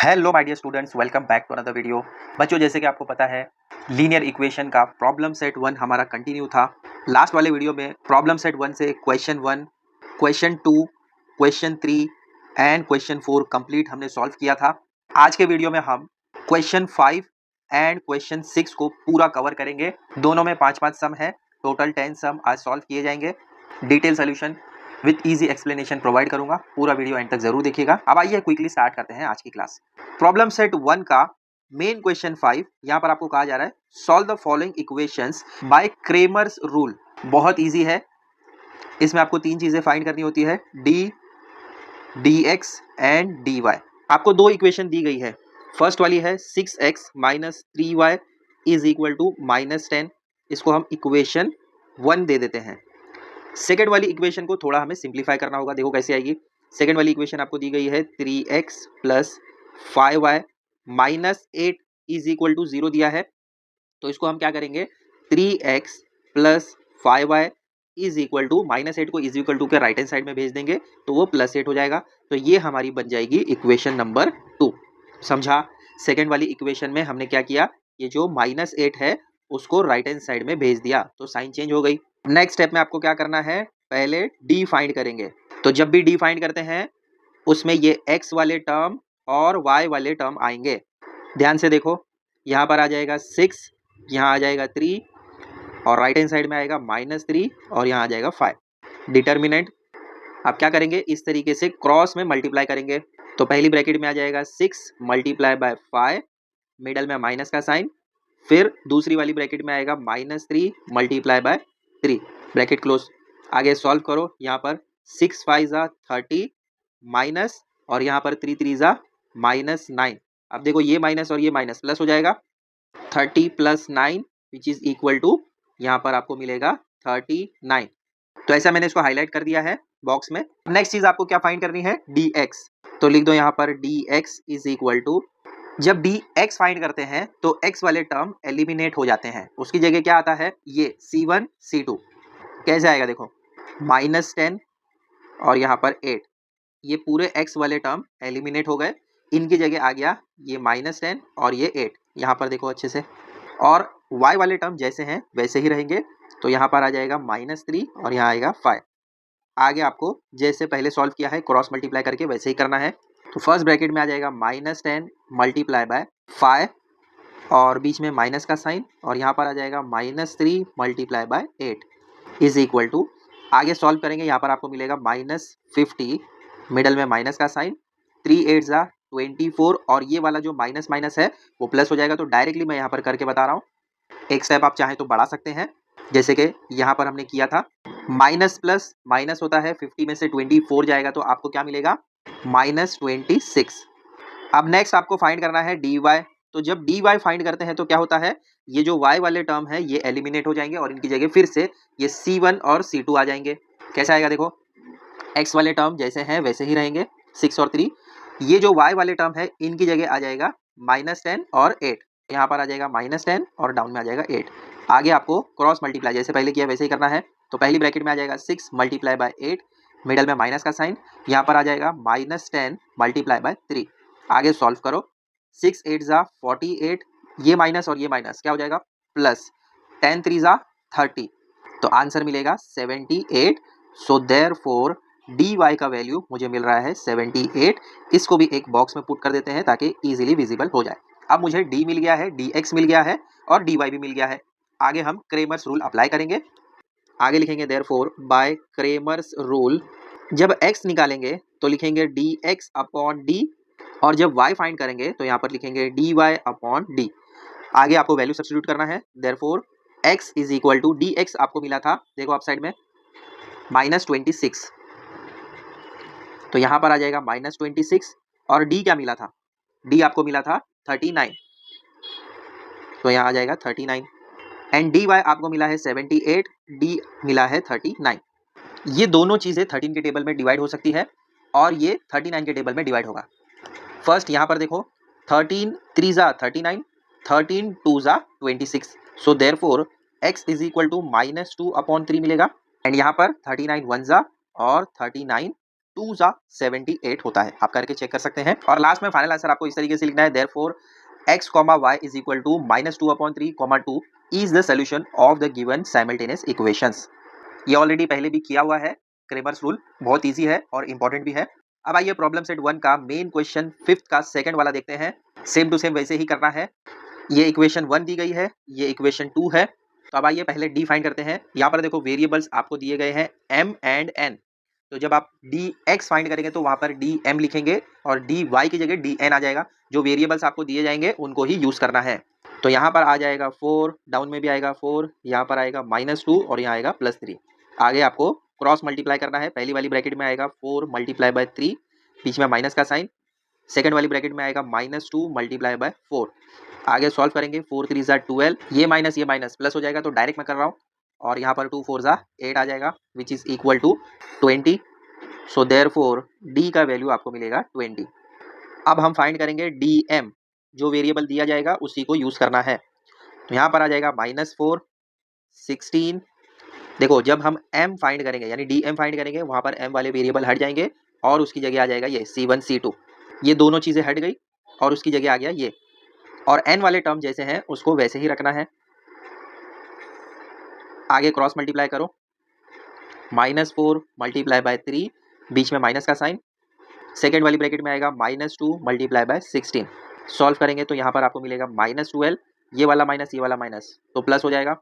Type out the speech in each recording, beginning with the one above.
Hello my dear students, welcome back to another video. बच्चों, जैसे कि आपको पता है लीनियर इक्वेशन का प्रॉब्लम सेट 1 हमारा कंटिन्यू था। लास्ट वाले वीडियो में प्रॉब्लम सेट 1 से question 1, question 2, question 3 and question 4 complete हमने सॉल्व किया था। आज के वीडियो में हम क्वेश्चन 5 एंड क्वेश्चन 6 को पूरा कवर करेंगे। दोनों में 5-5 सम है, टोटल 10 सम आज सॉल्व किए जाएंगे। Detail solution with easy explanation provide करूंगा, पूरा वीडियो एंड तक जरूर देखिएगा। अब आइए क्विकली स्टार्ट करते हैं आज की क्लास। प्रॉब्लम सेट 1 का मेन क्वेश्चन 5, यहाँ पर आपको कहा जा रहा है solve the following equations by Cramer's rule. बहुत इजी है, इसमें आपको तीन चीजें फाइंड करनी होती है, D, D X and D Y. आपको दो इक्वेशन दी गई है। फर्स्ट वाली है 6x minus 3y is equal to -10। इसको हम इक्वेशन 1 दे देते हैं। सेकेंड वाली इक्वेशन को थोड़ा हमें सिंप्लीफाई करना होगा। देखो कैसे आएगी। सेकेंड वाली इक्वेशन आपको दी गई है 3x plus 5y minus 8 is equal to 0 दिया है। तो इसको हम क्या करेंगे, 3x plus 5y is equal to -8 को इज इक्वल टू के राइट हैंड साइड में भेज देंगे तो वो +8 हो जाएगा। तो ये हमारी बन जाएगी इक्वेशन नंबर 2। समझा। सेकेंड वाली इक्वेशन में हमने क्या किया, ये जो -8 है उसको राइट हैंड साइड में भेज दिया तो साइन चेंज हो गई। नेक्स्ट स्टेप में आपको क्या करना है, पहले डी फाइंड करेंगे। तो जब भी डी फाइंड करते हैं उसमें ये x वाले टर्म और y वाले टर्म आएंगे। ध्यान से देखो, यहाँ पर आ जाएगा 6, यहाँ आ जाएगा 3 और राइट हैंड साइड में आएगा -3 और यहाँ आ जाएगा 5। डिटर्मिनेंट आप क्या करेंगे, इस तरीके से क्रॉस में मल्टीप्लाई करेंगे। तो पहली ब्रैकेट में आ जाएगा 6 मल्टीप्लाई बाय 5, मिडल में माइनस का साइन। फिर दूसरी वाली ब्रैकेट में आएगा -3 मल्टीप्लाई बाय 3, ब्रैकेट क्लोज। आगे सॉल्व करो, यहाँ पर 6 5 जा 30 माइनस और यहाँ पर 3 3 जा -9। अब देखो ये माइनस और ये माइनस प्लस हो जाएगा, 30 plus 9 which is equal to, यहाँ पर आपको मिलेगा 39। तो ऐसा मैंने इसको हाईलाइट कर दिया है बॉक्स में। नेक्स्ट चीज आपको क्या फाइंड करनी है, dx। तो लिख दो यहाँ पर dx इज इक्वल टू, जब dx फाइंड करते हैं तो x वाले टर्म एलिमिनेट हो जाते हैं, उसकी जगह क्या आता है, ये c1 c2। कैसे आएगा देखो, -10 और यहाँ पर 8, ये पूरे x वाले टर्म एलिमिनेट हो गए। इनकी जगह आ गया ये -10 और ये 8, यहाँ पर देखो अच्छे से। और y वाले टर्म जैसे हैं वैसे ही रहेंगे। तो यहाँ पर आ जाएगा -3 और यहाँ आएगा 5। आगे आपको जैसे पहले सॉल्व किया है क्रॉस मल्टीप्लाई करके वैसे ही करना है। तो फर्स्ट ब्रैकेट में आ जाएगा -10 मल्टीप्लाई बाय 5 और बीच में माइनस का साइन और यहाँ पर आ जाएगा -3 multiply by 8 is equal to, आगे सॉल्व करेंगे यहाँ पर आपको मिलेगा -50, मिडल में माइनस का साइन, 3 8 जा 24 और ये वाला जो माइनस माइनस है वो प्लस हो जाएगा। तो डायरेक्टली मैं यहाँ पर करके बता रहा हूँ। एक स्टेप आप चाहें तो बढ़ा सकते हैं, जैसे कि यहाँ पर हमने किया था। माइनस प्लस माइनस होता है, 50 में से 24 जाएगा तो आपको क्या मिलेगा, -26। अब नेक्स्ट आपको फाइंड करना है dy। तो जब dy फाइंड करते हैं तो क्या होता है, ये जो y वाले टर्म है ये एलिमिनेट हो जाएंगे और इनकी जगह फिर से ये c1 और c2 आ जाएंगे। कैसा आएगा देखो, x वाले टर्म जैसे हैं वैसे ही रहेंगे 6 और 3। ये जो y वाले टर्म है इनकी जगह आ जाएगा -10 और 8, यहाँ पर आ जाएगा -10 और डाउन में आ जाएगा 8। आगे आपको क्रॉस मल्टीप्लाई जैसे पहले किया वैसे ही करना है। तो पहली ब्रैकेट में आ जाएगा 6 मल्टीप्लाई बाय 8, मिडल में माइनस का साइन, यहाँ पर आ जाएगा -10 मल्टीप्लाई बाय 3। आगे सॉल्व करो, 6 8 जा 48, ये माइनस और ये माइनस क्या हो जाएगा प्लस, 10 3 जा 30। तो आंसर मिलेगा 78। सो देयरफॉर डी वाई का वैल्यू मुझे मिल रहा है 78। इसको भी एक बॉक्स में पुट कर देते हैं ताकि इजीली विजिबल हो जाए। अब मुझे डी मिल गया है, डी एक्स मिल गया है और डी वाई भी मिल गया है। आगे हम क्रेमर्स रूल अप्लाई करेंगे। आगे लिखेंगे देयरफॉर बाय क्रेमर्स रूल, जब x निकालेंगे तो लिखेंगे dx अपॉन d और जब y फाइंड करेंगे तो यहाँ पर लिखेंगे dy अपॉन d। आगे आपको वैल्यू सब्स्टिट्यूट करना है। Therefore x is equal to, dx आपको मिला था, देखो आप साइड में -26, तो यहाँ पर आ जाएगा -26 और d क्या मिला था, d आपको मिला था 39, तो यहाँ आ जाएगा 39 एंड dy आपको मिला है 78, d मिला है 39। ये दोनों चीजें 13 के टेबल में डिवाइड हो सकती है और ये 39 के टेबल में डिवाइड होगा। फर्स्ट यहाँ पर देखो, 13 3 जा 39, 13 2 जा 26। So therefore x is equal to -2 upon 3 मिलेगा एंड यहाँ पर 39 1 जा और 39 2 जा 78 होता है। आप करके चेक कर सकते हैं। और लास्ट में फाइनल आंसर आपको इस तरीके से लिखना है, therefore x, y is equal to -2/3, 2 is the solution of the given simultaneous equations. ये ऑलरेडी पहले भी किया हुआ है, क्रेमर्स रूल बहुत इजी है और इंपॉर्टेंट भी है। अब आइए प्रॉब्लम सेट 1 का मेन क्वेश्चन 5th का सेकंड वाला देखते हैं। सेम टू सेम वैसे ही करना है। ये इक्वेशन 1 दी गई है, ये इक्वेशन 2 है। तो अब आइए पहले डी फाइंड करते हैं। यहाँ पर देखो वेरिएबल्स आपको दिए गए हैं m एंड n। तो जब आप डी एक्स फाइंड करेंगे तो वहाँ पर डी एम लिखेंगे और डी वाई की जगह डी एन आ जाएगा। जो वेरिएबल्स आपको दिए जाएंगे उनको ही यूज़ करना है। तो यहाँ पर आ जाएगा 4, डाउन में भी आएगा 4, यहाँ पर आएगा -2 और यहाँ आएगा +3। आगे आपको क्रॉस मल्टीप्लाई करना है। पहली वाली ब्रैकेट में आएगा 4 मल्टीप्लाई बाय 3, बीच में माइनस का साइन। सेकेंड वाली ब्रैकेट में आएगा -2 मल्टीप्लाई बाय 4। आगे सॉल्व करेंगे, 4 3 ज़ा 12, ये माइनस प्लस हो जाएगा तो डायरेक्ट मैं कर रहा हूँ। और यहाँ पर 2 4 ज़ा 8 आ जाएगा which is equal to 20। So therefore D का वैल्यू आपको मिलेगा 20। अब हम फाइंड करेंगे डी एम, जो वेरिएबल दिया जाएगा उसी को यूज़ करना है। तो यहाँ पर आ जाएगा -4 16। देखो जब हम m फाइंड करेंगे यानी डी एम फाइंड करेंगे वहाँ पर m वाले वेरिएबल हट जाएंगे और उसकी जगह आ जाएगा ये C1 C2। ये दोनों चीज़ें हट गई और उसकी जगह आ गया ये। और n वाले टर्म जैसे हैं उसको वैसे ही रखना है। आगे क्रॉस मल्टीप्लाई करो, -4 मल्टीप्लाई बाय 3, बीच में माइनस का साइन। सेकेंड वाली ब्रैकेट में आएगा -2 मल्टीप्लाई बाय 16। सॉल्व करेंगे तो यहाँ पर आपको मिलेगा -12, ये वाला माइनस ये वाला माइनस तो प्लस हो जाएगा।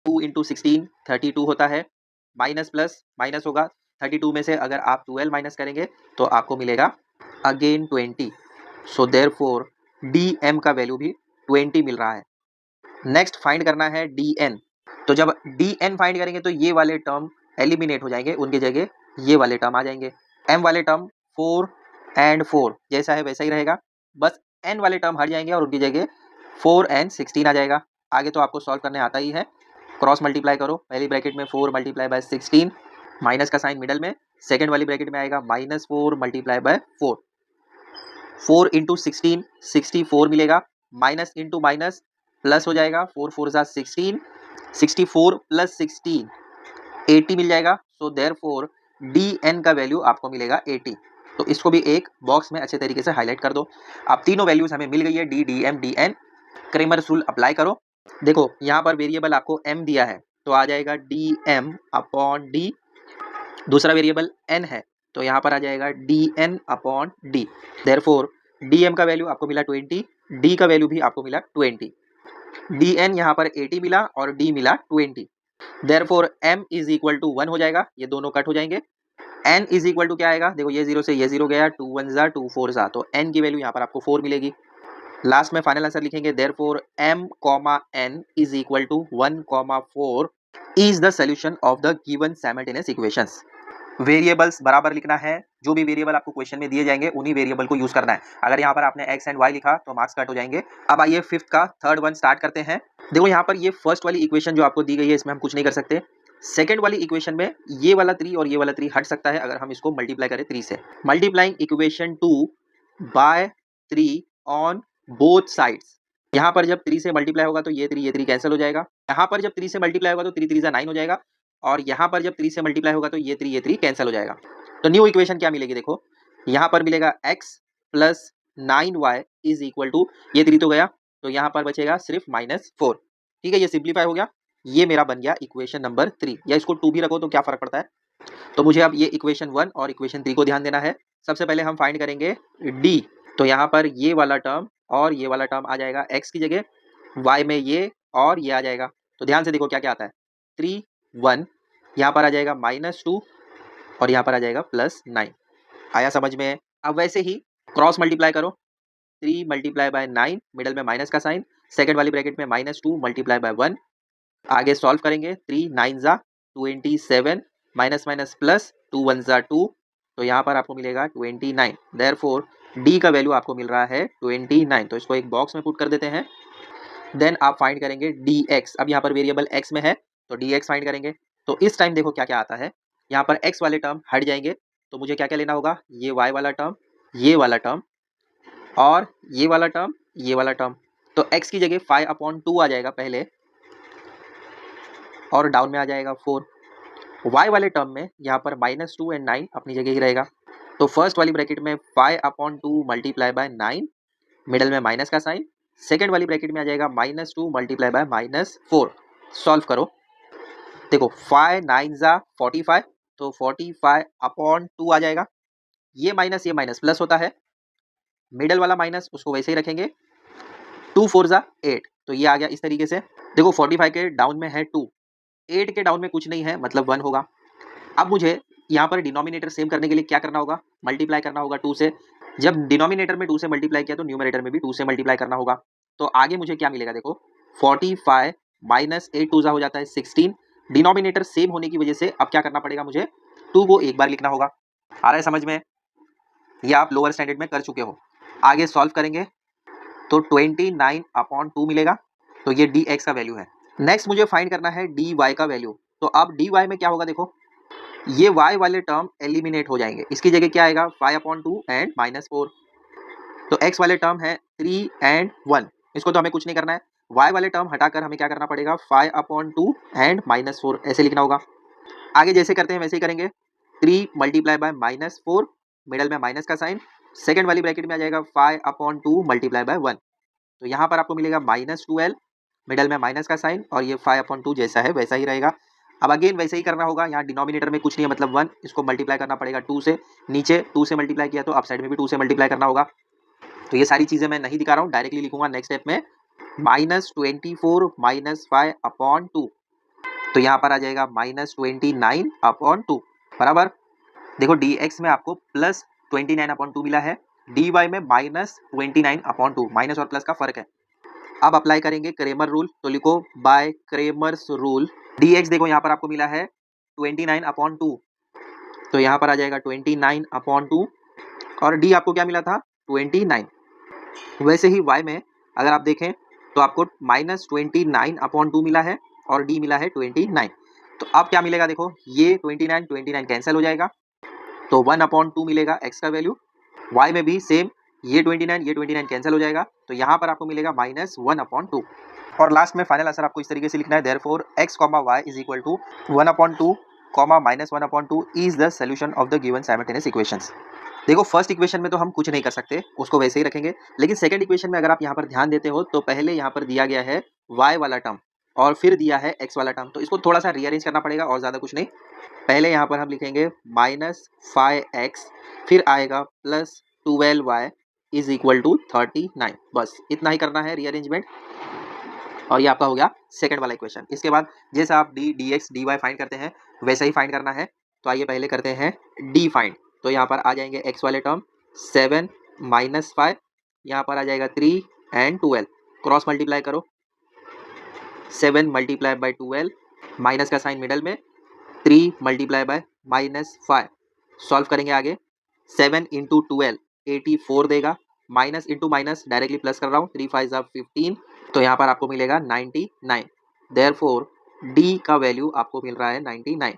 2 इंटू 16 32 होता है। माइनस प्लस माइनस होगा, 32 में से अगर आप 12 माइनस करेंगे तो आपको मिलेगा again 20। So therefore D M का वैल्यू भी 20 मिल रहा है। नेक्स्ट फाइंड करना है डी एन। तो जब डी एन फाइंड करेंगे तो ये वाले टर्म एलिमिनेट हो जाएंगे, उनके जगह ये वाले टर्म आ जाएंगे। एम वाले टर्म 4 एंड 4 जैसा है वैसा ही रहेगा, बस एन वाले टर्म हट जाएंगे और उनकी जगह 4 एंड 16 आ जाएगा। आगे तो आपको सॉल्व करने आता ही है। क्रॉस मल्टीप्लाई करो, पहली ब्रैकेट में 4 मल्टीप्लाई बाय 16, माइनस का साइन मिडल में। सेकेंड वाली ब्रैकेट में आएगा -4 मल्टीप्लाई बाय 4। 4 इंटू 16 64 मिलेगा, माइनस इंटू माइनस प्लस हो जाएगा। 4 4 ज़ा 16, 64 प्लस 16 80 मिल जाएगा। सो देयरफॉर डी एन का वैल्यू आपको मिलेगा 80। तो इसको भी एक बॉक्स में अच्छे तरीके से हाईलाइट कर दो। अब तीनों वैल्यूज हमें मिल गई है, D D M D N. Cramer's rule apply करो। देखो यहाँ पर वेरिएबल आपको m दिया है तो आ जाएगा डी एम अपॉन डी। दूसरा वेरिएबल n है तो यहाँ पर आ जाएगा D N upon D. Therefore D M का वैल्यू आपको मिला 20, डी का वैल्यू भी आपको मिला 20। डी एन यहाँ पर 80 मिला और डी मिला 20। Therefore m is equal to 1 हो जाएगा, ये दोनों कट हो जाएंगे। n इज इक्वल टू क्या आएगा, देखो ये 0 से ये 0 गया, 2 1 ज़ा 2 4 ज़ा, तो n की वैल्यू यहाँ पर आपको 4 मिलेगी। लास्ट में फाइनल आंसर लिखेंगे, therefore m, n is equal to 1, 4 is the solution of the given simultaneous equations. Variables बराबर लिखना है, जो भी वेरिएबल आपको क्वेश्चन में दिए जाएंगे उन्हीं वेरिएबल को यूज करना है। अगर यहाँ पर आपने x एंड y लिखा तो मार्क्स कट हो जाएंगे। अब आइए फिफ्थ का थर्ड वन स्टार्ट करते हैं। देखो यहाँ पर ये फर्स्ट वाली इक्वेशन जो आपको दी गई है इसमें हम कुछ नहीं कर सकते। सेकंड वाली इक्वेशन में ये वाला 3 और ये वाला 3 हट सकता है अगर हम इसको मल्टीप्लाई करें 3 से। Multiplying equation 2 by 3 on both sides. यहाँ पर जब 3 से मल्टीप्लाई होगा तो ये 3 कैंसिल हो जाएगा। यहाँ पर जब 3 से मल्टीप्लाई होगा तो 3 3 9 हो जाएगा और यहाँ पर जब 3 से मल्टीप्लाई होगा तो ये 3 कैंसिल हो जाएगा। तो न्यू इक्वेशन क्या मिलेगी, देखो यहाँ पर मिलेगा x plus 9y is equal to, ये 3 तो गया तो यहाँ पर बचेगा सिर्फ -4। ठीक है, ये सिंप्लीफाई हो गया, ये मेरा बन गया इक्वेशन नंबर 3। या इसको 2 भी रखो तो क्या फर्क पड़ता है। तो मुझे अब ये इक्वेशन 1 और इक्वेशन 3 को ध्यान देना है। सबसे पहले हम फाइंड करेंगे d। तो यहाँ पर ये वाला टर्म और ये वाला टर्म आ जाएगा x की जगह, y में ये और ये आ जाएगा। तो ध्यान से देखो क्या क्या आता है, 3 1, यहाँ पर आ जाएगा -2 और यहाँ पर आ जाएगा +9। आया समझ में। अब वैसे ही क्रॉस मल्टीप्लाई करो, 3 मल्टीप्लाई बाय 9, मिडल में माइनस का साइन, सेकंड वाली ब्रैकेट में -2 मल्टीप्लाई बाय 1। आगे सॉल्व करेंगे, 3 9 ज़ा 27, माइनस माइनस प्लस, 2 1 ज़ा 2, तो यहाँ पर आपको मिलेगा 29। देयरफॉर डी का वैल्यू आपको मिल रहा है 29। तो इसको एक बॉक्स में पुट कर देते हैं। देन आप फाइंड करेंगे डी एक्स। अब यहाँ पर वेरिएबल एक्स में है तो डी एक्स फाइंड करेंगे। तो इस टाइम देखो क्या क्या आता है, यहाँ पर x वाले टर्म हट जाएंगे तो मुझे क्या क्या लेना होगा, ये y वाला टर्म, ये वाला टर्म और ये वाला टर्म, ये वाला टर्म। तो x की जगह 5/2 आ जाएगा पहले और डाउन में आ जाएगा 4। y वाले टर्म में यहाँ पर -2 एंड 9 अपनी जगह ही रहेगा। तो फर्स्ट वाली ब्रैकेट में 5/2 मल्टीप्लाई बाय 9, मिडल में माइनस का साइन। सेकेंड वाली ब्रैकेट में आ जाएगा -2 मल्टीप्लाई बाय -4। सॉल्व करो, देखो 5 9 जा 45, तो 45/2 आ जाएगा। ये माइनस प्लस होता है, मिडल वाला माइनस उसको वैसे ही रखेंगे। 2 4 जा 8, तो ये आ गया इस तरीके से। देखो 45 के डाउन में है 2, 8 के डाउन में कुछ नहीं है, मतलब 1 होगा। अब मुझे यहाँ पर डिनोमिनेटर सेम करने के लिए क्या करना होगा, मल्टीप्लाई करना होगा 2 से। जब डिनोमिनेटर में 2 से मल्टीप्लाई किया तो न्यूमरेटर में भी 2 से मल्टीप्लाई करना होगा। तो आगे मुझे क्या मिलेगा, देखो 45 माइनस 8 2 हो जाता है 16। डिनोमिनेटर सेम होने की वजह से अब क्या करना पड़ेगा, मुझे 2 को एक बार लिखना होगा। आ रहा है समझ में? ये आप लोअर स्टैंडर्ड में कर चुके हो। आगे सॉल्व करेंगे तो 29/2 मिलेगा, तो ये डी एक्स का वैल्यू है। नेक्स्ट मुझे फाइंड करना है डी वाई का वैल्यू। तो अब डी वाई में क्या होगा, देखो ये y वाले टर्म एलिमिनेट हो जाएंगे, इसकी जगह क्या आएगा 5/2 एंड -4। तो x वाले टर्म है 3 एंड 1, इसको तो हमें कुछ नहीं करना है। y वाले टर्म हटाकर हमें क्या करना पड़ेगा 5/2 एंड -4, ऐसे लिखना होगा। आगे जैसे करते हैं वैसे ही करेंगे। 3 मल्टीप्लाई बाय -4, मिडल में माइनस का साइन। सेकेंड वाली ब्रैकेट में आ जाएगा 5/2 मल्टीप्लाई बाय 1, तो यहाँ पर आपको मिलेगा -12, मिडल में माइनस का साइन, और ये 5/2 जैसा है वैसा ही रहेगा। अब अगेन वैसे ही करना होगा, यहाँ डिनोमिनेटर में कुछ नहीं है मतलब 1, इसको मल्टीप्लाई करना पड़ेगा 2 से। नीचे 2 से मल्टीप्लाई किया तो अप साइड में भी 2 से मल्टीप्लाई करना होगा। तो ये सारी चीज़ें मैं नहीं दिखा रहा हूँ, डायरेक्टली लिखूंगा नेक्स्ट स्टेप में। -24 -5/2, तो यहाँ पर आ जाएगा -29/2 बराबर। देखो डी एक्स में आपको +29/2 मिला है, डी वाई में -29/2, माइनस और प्लस का फर्क है। अब अप्लाई करेंगे क्रेमर रूल, तो लिखो bye Cramer's rule D x, देखो यहाँ पर आपको मिला है 29/2, तो यहाँ पर आ जाएगा 29/2, और डी आपको क्या मिला था 29। वैसे ही y में अगर आप देखें तो आपको -29/2 मिला है और डी मिला है 29। तो अब क्या मिलेगा, देखो ये 29 कैंसिल हो जाएगा, तो 1/2 मिलेगा x का वैल्यू। y में भी सेम, ये 29 कैंसिल हो जाएगा, तो यहाँ पर आपको मिलेगा -1/2। और लास्ट में फाइनल आंसर आपको इस तरीके से लिखना है, therefore x, y is equal to 1/2, -1/2 is the solution of the given simultaneous equations. देखो फर्स्ट इक्वेशन में तो हम कुछ नहीं कर सकते, उसको वैसे ही रखेंगे। लेकिन सेकंड इक्वेशन में अगर आप यहाँ पर ध्यान देते हो तो पहले यहाँ पर दिया गया है y वाला टर्म और फिर दिया है x वाला टर्म, तो इसको थोड़ा सा रीअरेंज करना पड़ेगा और ज़्यादा कुछ नहीं। पहले यहाँ पर हम लिखेंगे -5x, फिर आएगा +12y इज इक्वल टू 39, बस इतना ही करना है रीअरेंजमेंट, और ये आपका हो गया सेकंड वाला इक्वेशन। इसके बाद जैसा आप d x d y find करते हैं वैसा ही फाइंड करना है। तो आइए पहले करते हैं डी फाइंड। तो यहाँ पर आ जाएंगे x वाले टर्म 7 -5, यहाँ पर आ जाएगा 3 एंड 12, क्रॉस मल्टीप्लाई करो, 7 मल्टीप्लाई बाय 12, माइनस का साइन मिडल में, 3 मल्टीप्लाई बाय -5। सॉल्व करेंगे आगे, 7 इंटू 12 84 देगा, minus into minus directly plus कर रहा हूँ, 3 5 15, तो यहाँ पर आपको मिलेगा 99। देयरफॉर डी का वैल्यू आपको मिल रहा है 99।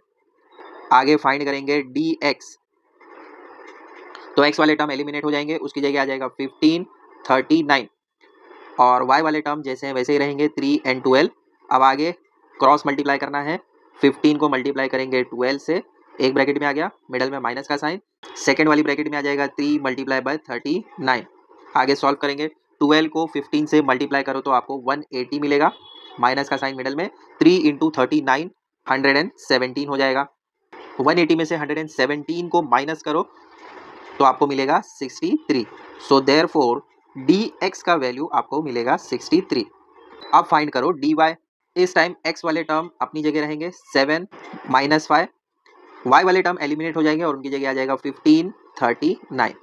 आगे फाइंड करेंगे डी एक्स, तो x वाले टर्म एलिमिनेट हो जाएंगे, उसकी जगह आ जाएगा 15 39, और y वाले टर्म जैसे हैं वैसे ही रहेंगे 3 एंड 12। अब आगे क्रॉस मल्टीप्लाई करना है, 15 को मल्टीप्लाई करेंगे 12 से, एक ब्रैकेट में आ गया, मिडल में माइनस का साइन, सेकेंड वाली ब्रैकेट में आ जाएगा 3 मल्टीप्लाई बाय 39। आगे सॉल्व करेंगे, 12 को 15 से मल्टीप्लाई करो तो आपको 180 मिलेगा, माइनस का साइन मिडल में, 3 इंटू 39 117 हो जाएगा। 180 में से 117 को माइनस करो तो आपको मिलेगा 63। सो देयरफॉर डी एक्स का वैल्यू आपको मिलेगा 63। अब फाइंड करो डी वाई। इस टाइम x वाले टर्म अपनी जगह रहेंगे 7 -5, y वाले टर्म एलिमिनेट हो जाएंगे और उनकी जगह आ जाएगा 15 39।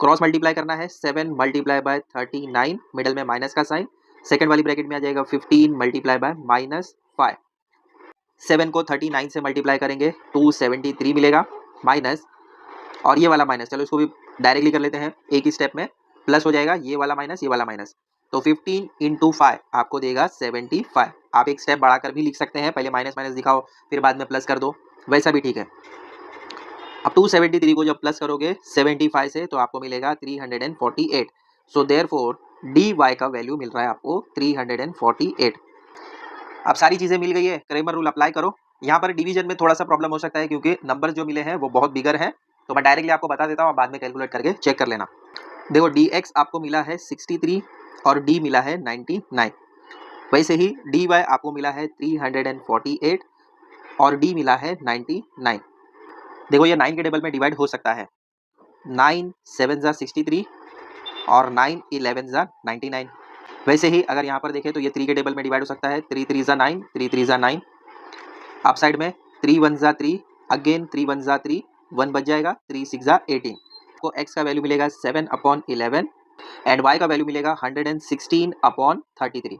क्रॉस मल्टीप्लाई करना है, 7 मल्टीप्लाई बाय 39, मिडल में माइनस का साइन, सेकेंड वाली ब्रैकेट में आ जाएगा 15 मल्टीप्लाई बाय -5। 7 को 39 से मल्टीप्लाई करेंगे 273 मिलेगा, माइनस, और ये वाला माइनस, चलो इसको भी डायरेक्टली कर लेते हैं एक ही स्टेप में, प्लस हो जाएगा ये वाला माइनस ये वाला माइनस, तो 15 इंटू 5 आपको देगा 75। आप एक स्टेप बढ़ाकर भी लिख सकते हैं, पहले माइनस माइनस दिखाओ फिर बाद में प्लस कर दो, वैसा भी ठीक है। अब 273 को जब प्लस करोगे 75 से तो आपको मिलेगा 348। सो देयरफॉर डी वाई का वैल्यू मिल रहा है आपको 348। अब सारी चीज़ें मिल गई है, क्रेमर रूल अप्लाई करो। यहाँ पर डिवीजन में थोड़ा सा प्रॉब्लम हो सकता है क्योंकि नंबर जो मिले हैं वो बहुत बिगर हैं, तो मैं डायरेक्टली आपको बता देता हूँ, बाद में कैलकुलेट करके चेक कर लेना। देखो dx आपको मिला है 63 और d मिला है 99। वैसे ही dy आपको मिला है 348 और d मिला है 99। देखो ये 9 के टेबल में डिवाइड हो सकता है, 9 7 जा 63 और 9 11 जा 99। वैसे ही अगर यहाँ पर देखें तो ये 3 के टेबल में डिवाइड हो सकता है, 3 3 जा 9, 3 3 जा 9। आप साइड में 3 1 जा 3, अगेन 3 1 जा 3, 1 बच जाएगा, 3 6 जा 18। को x का वैल्यू मिलेगा 7/11 एंड y का वैल्यू मिलेगा 116/33।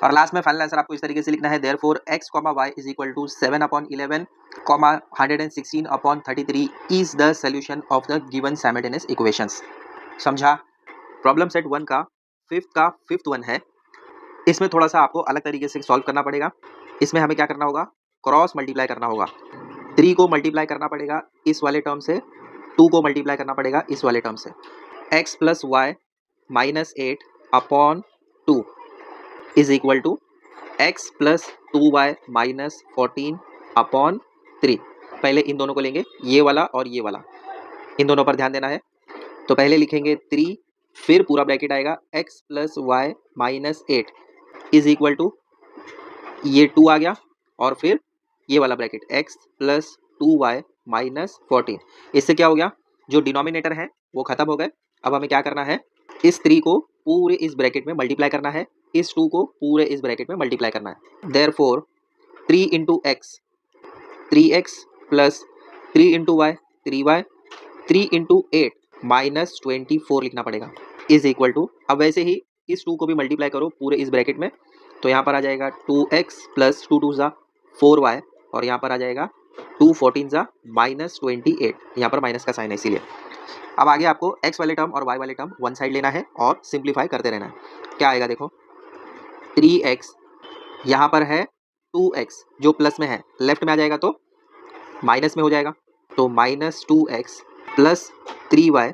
और लास्ट में फाइनल आंसर आपको इस तरीके से लिखना है, therefore x, y is equal to 7/11, 116/33 is the solution of the given simultaneous equations. समझा? प्रॉब्लम सेट 1 का फिफ्थ वन है। इसमें थोड़ा सा आपको अलग तरीके से सॉल्व करना पड़ेगा। इसमें हमें क्या करना होगा, क्रॉस मल्टीप्लाई करना होगा। 3 को मल्टीप्लाई करना पड़ेगा इस वाले टर्म से, 2 को मल्टीप्लाई करना पड़ेगा इस वाले टर्म से। x plus y minus 8/2 is equal to x plus 2y minus 14/3। पहले इन दोनों को लेंगे, ये वाला और ये वाला, इन दोनों पर ध्यान देना है। तो पहले लिखेंगे 3, फिर पूरा ब्रैकेट आएगा x plus y minus 8 is equal to, ये 2 आ गया और फिर ये वाला bracket x plus 2y minus 14। इससे क्या हो गया, जो डिनोमिनेटर है वो खत्म हो गए। अब हमें क्या करना है, इस 3 को पूरे इस ब्रैकेट में मल्टीप्लाई करना है, इस 2 को पूरे इस ब्रैकेट में मल्टीप्लाई करना है। Therefore 3 into x 3x plus 3 into y 3y, 3 into 8 minus 24 लिखना पड़ेगा इज इक्वल टू, अब वैसे ही इस 2 को भी मल्टीप्लाई करो पूरे इस ब्रैकेट में, तो यहाँ पर आ जाएगा 2x प्लस 2 2 ज़ा 4y और यहाँ पर आ जाएगा 2 14 ज़ा माइनस 28। यहाँ पर माइनस का साइन है इसीलिए। अब आगे आपको x वाले टर्म और y वाले टर्म वन साइड लेना है और सिंप्लीफाई करते रहना है। क्या आएगा देखो, 3x यहाँ पर है 2x जो प्लस में है, लेफ्ट में आ जाएगा तो माइनस में हो जाएगा, तो माइनस 2x प्लस 3y।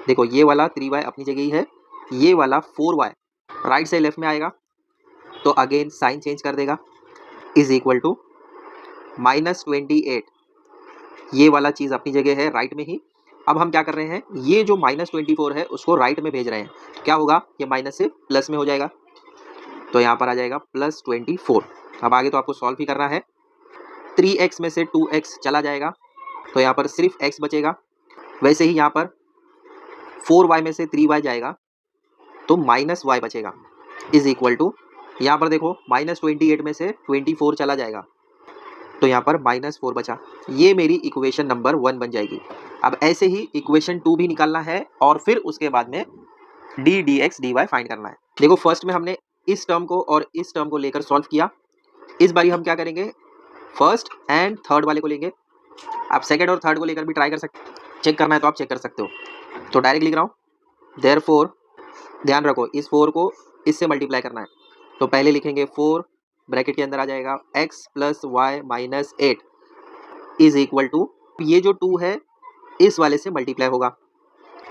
देखो ये वाला 3y अपनी जगह ही है, ये वाला 4y राइट से लेफ्ट में आएगा तो अगेन साइन चेंज कर देगा इज इक्वल टू माइनस 28। ये वाला चीज़ अपनी जगह है राइट में ही। अब हम क्या कर रहे हैं, ये जो माइनस 24 है उसको राइट में भेज रहे हैं, तो क्या होगा, ये माइनस से प्लस में हो जाएगा, तो यहाँ पर आ जाएगा प्लस 24। अब आगे तो आपको सॉल्व ही करना है। 3x में से 2x चला जाएगा तो यहाँ पर सिर्फ x बचेगा। वैसे ही यहाँ पर 4y में से 3y जाएगा तो माइनस y बचेगा इज इक्वल टू, यहाँ पर देखो माइनस 28 में से 24 चला जाएगा तो यहाँ पर माइनस 4 बचा। ये मेरी इक्वेशन नंबर 1 बन जाएगी। अब ऐसे ही इक्वेशन 2 भी निकालना है और फिर उसके बाद में d dx dy फाइंड करना है। देखो फर्स्ट में हमने इस टर्म को और इस टर्म को लेकर सॉल्व किया, इस बारी हम क्या करेंगे, फर्स्ट एंड थर्ड वाले को लेंगे। आप सेकंड और थर्ड को लेकर भी ट्राई कर सकते, चेक करना है तो आप चेक कर सकते हो। तो डायरेक्ट लिख रहा हूँ, देयरफॉर ध्यान रखो इस 4 को इससे मल्टीप्लाई करना है, तो पहले लिखेंगे 4 ब्रैकेट के अंदर आ जाएगा x plus y minus 8 is equal to, ये जो 2 है इस वाले से मल्टीप्लाई होगा,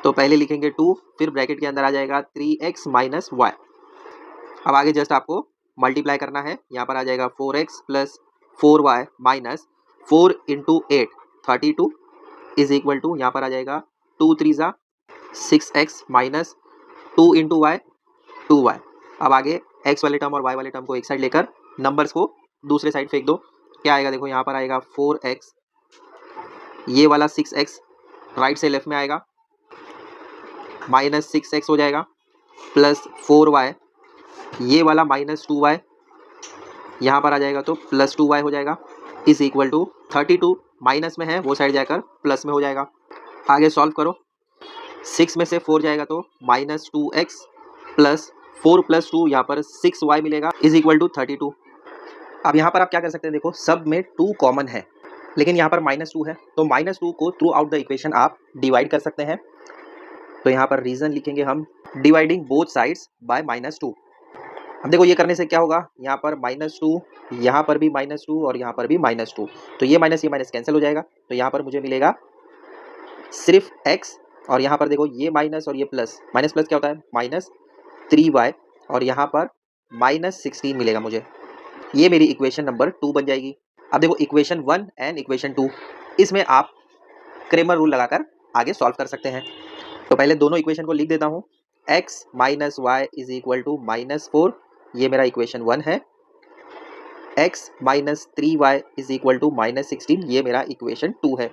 तो पहले लिखेंगे 2, फिर ब्रैकेट के अंदर आ जाएगा 3x माइनस वाई। अब आगे जस्ट आपको मल्टीप्लाई करना है, यहाँ पर आ जाएगा 4x plus 4y minus 4 into 8 32 is equal to, यहाँ पर आ जाएगा 2 3 ज़ा 6x minus 2 into Y 2y। अब आगे x वाले टर्म और y वाले टर्म को एक साइड लेकर नंबर्स को दूसरे साइड फेंक दो। क्या आएगा देखो, यहाँ पर आएगा 4x, ये वाला 6x राइट से लेफ्ट में आएगा, माइनस 6x हो जाएगा प्लस 4y, ये वाला माइनस 2y यहाँ पर आ जाएगा तो प्लस 2y हो जाएगा इज इक्वल टू 32 माइनस में है वो साइड जाकर प्लस में हो जाएगा। आगे सॉल्व करो, 6 में से 4 जाएगा तो माइनस 2x प्लस 4 प्लस 2 यहाँ पर 6y मिलेगा इज इक्वल टू 32। अब यहाँ पर आप क्या कर सकते हैं, देखो सब में 2 कॉमन है लेकिन यहाँ पर माइनस 2 है, तो माइनस 2 को थ्रू आउट द इक्वेशन आप डिवाइड कर सकते हैं। तो यहाँ पर रीजन लिखेंगे हम, dividing both sides by minus 2। अब देखो ये करने से क्या होगा, यहाँ पर माइनस 2, यहाँ पर भी माइनस 2 और यहाँ पर भी माइनस 2, तो ये माइनस कैंसिल हो जाएगा, तो यहाँ पर मुझे मिलेगा सिर्फ x और यहाँ पर देखो ये माइनस और ये प्लस, माइनस प्लस क्या होता है माइनस 3y और यहाँ पर माइनस 16 मिलेगा मुझे। ये मेरी इक्वेशन नंबर 2 बन जाएगी। अब देखो इक्वेशन 1 एंड इक्वेशन 2, इसमें आप क्रेमर रूल लगाकर आगे सॉल्व कर सकते हैं। तो पहले दोनों इक्वेशन को लिख देता हूँ। x minus y is equal to -4, ये मेरा इक्वेशन 1 है। x minus 3y is equal to -16, ये मेरा इक्वेशन 2 है।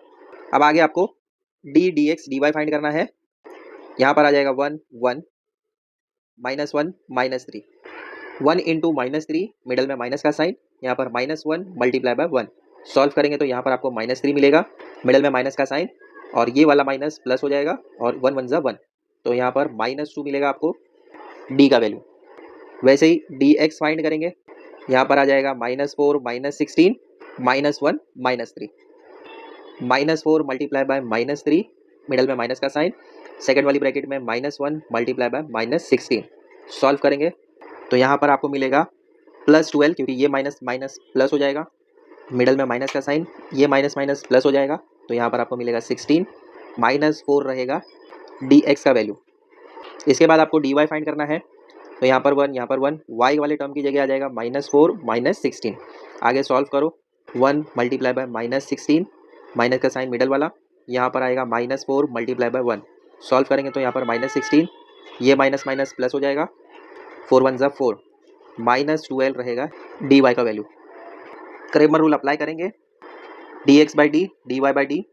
अब आगे आपको d dx dy फाइंड करना है। यहाँ पर आ जाएगा 1 1 -1 -3, 1 इंटू -3, मिडल में माइनस का साइन, यहाँ पर -1 मल्टीप्लाई बाय 1। सॉल्व करेंगे तो यहाँ पर आपको -3 मिलेगा, मिडल में माइनस का साइन, और ये वाला माइनस प्लस हो जाएगा, और 1 1 1, तो यहाँ पर -2 मिलेगा आपको d का वैल्यू। वैसे ही dx फाइंड करेंगे, यहाँ पर आ जाएगा -4 -16 -1 -3, -4 मल्टीप्लाई बाय -3, मिडल में माइनस का साइन, सेकंड वाली ब्रैकेट में -1 मल्टीप्लाई बाय -16। सॉल्व करेंगे तो यहाँ पर आपको मिलेगा +12, क्योंकि ये माइनस माइनस प्लस हो जाएगा, मिडल में माइनस का साइन, ये माइनस माइनस प्लस हो जाएगा, तो यहाँ पर आपको मिलेगा 16, -4 रहेगा dx का वैल्यू। इसके बाद आपको dy फाइंड करना है, तो यहाँ पर 1 यहाँ पर 1, y वाले टर्म की जगह आ जाएगा -4 -16। आगे सॉल्व करो, 1 मल्टीप्लाई बाय -16, माइनस का साइन मिडल वाला, यहाँ पर आएगा -4 मल्टीप्लाई बाय 1। सॉल्व करेंगे तो यहाँ पर -16, ये माइनस माइनस प्लस हो जाएगा, 4 1 4, -12 रहेगा dy का वैल्यू। क्रेमर रूल अप्लाई करेंगे, dx by D dy by D,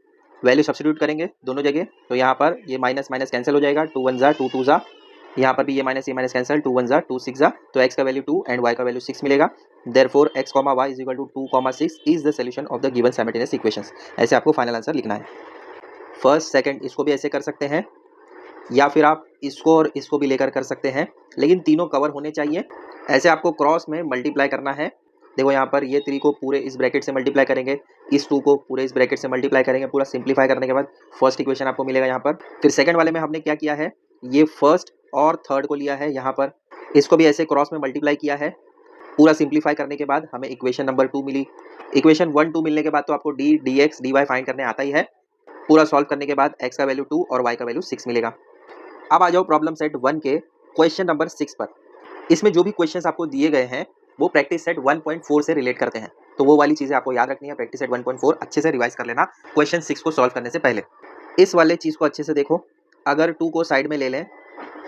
value substitute करेंगे दोनों जगह, तो यहाँ पर ये माइनस माइनस कैंसिल हो जाएगा, 2 1 2 2 जा, यहाँ पर भी ये माइनस कैंसिल, 2 1 2 6 जा, तो x का वैल्यू 2 एंड y का वैल्यू 6 मिलेगा। Therefore x, y is equal to 2, 6 is the solution of the given simultaneous equations. ऐसे आपको फाइनल आंसर लिखना है। फर्स्ट सेकंड इसको भी ऐसे कर सकते हैं, या फिर आप इसको और इसको भी लेकर कर सकते हैं, लेकिन तीनों कवर होने चाहिए। ऐसे आपको क्रॉस में मल्टीप्लाई करना है। देखो यहाँ पर ये 3 को पूरे इस ब्रैकेट से मल्टीप्लाई करेंगे, इस 2 को पूरे इस ब्रैकेट से मल्टीप्लाई करेंगे, पूरा सिंप्लीफाई करने के बाद फर्स्ट इक्वेशन आपको मिलेगा यहाँ पर। फिर सेकंड वाले में हमने क्या किया है, ये फर्स्ट और थर्ड को लिया है, यहाँ पर इसको भी ऐसे क्रॉस में मल्टीप्लाई किया है। पूरा सिंप्लीफाई करने के बाद हमें इक्वेशन नंबर 2 मिली। इक्वेशन 1 2 मिलने के बाद तो आपको डी dx dy फाइंड करने आता ही है। पूरा सॉल्व करने के बाद x का वैल्यू 2 और y का वैल्यू 6 मिलेगा। अब आ जाओ प्रॉब्लम सेट 1 के क्वेश्चन नंबर 6 पर। इसमें जो भी क्वेश्चंस आपको दिए गए हैं वो प्रैक्टिस सेट 1.4 से रिलेट करते हैं, तो वो वाली चीज़ें आपको याद रखनी है। प्रैक्टिस सेट 1.4 अच्छे से रिवाइज कर लेना क्वेश्चन 6 को सॉल्व करने से पहले। इस वाले चीज़ को अच्छे से देखो, अगर 2 को साइड में ले लें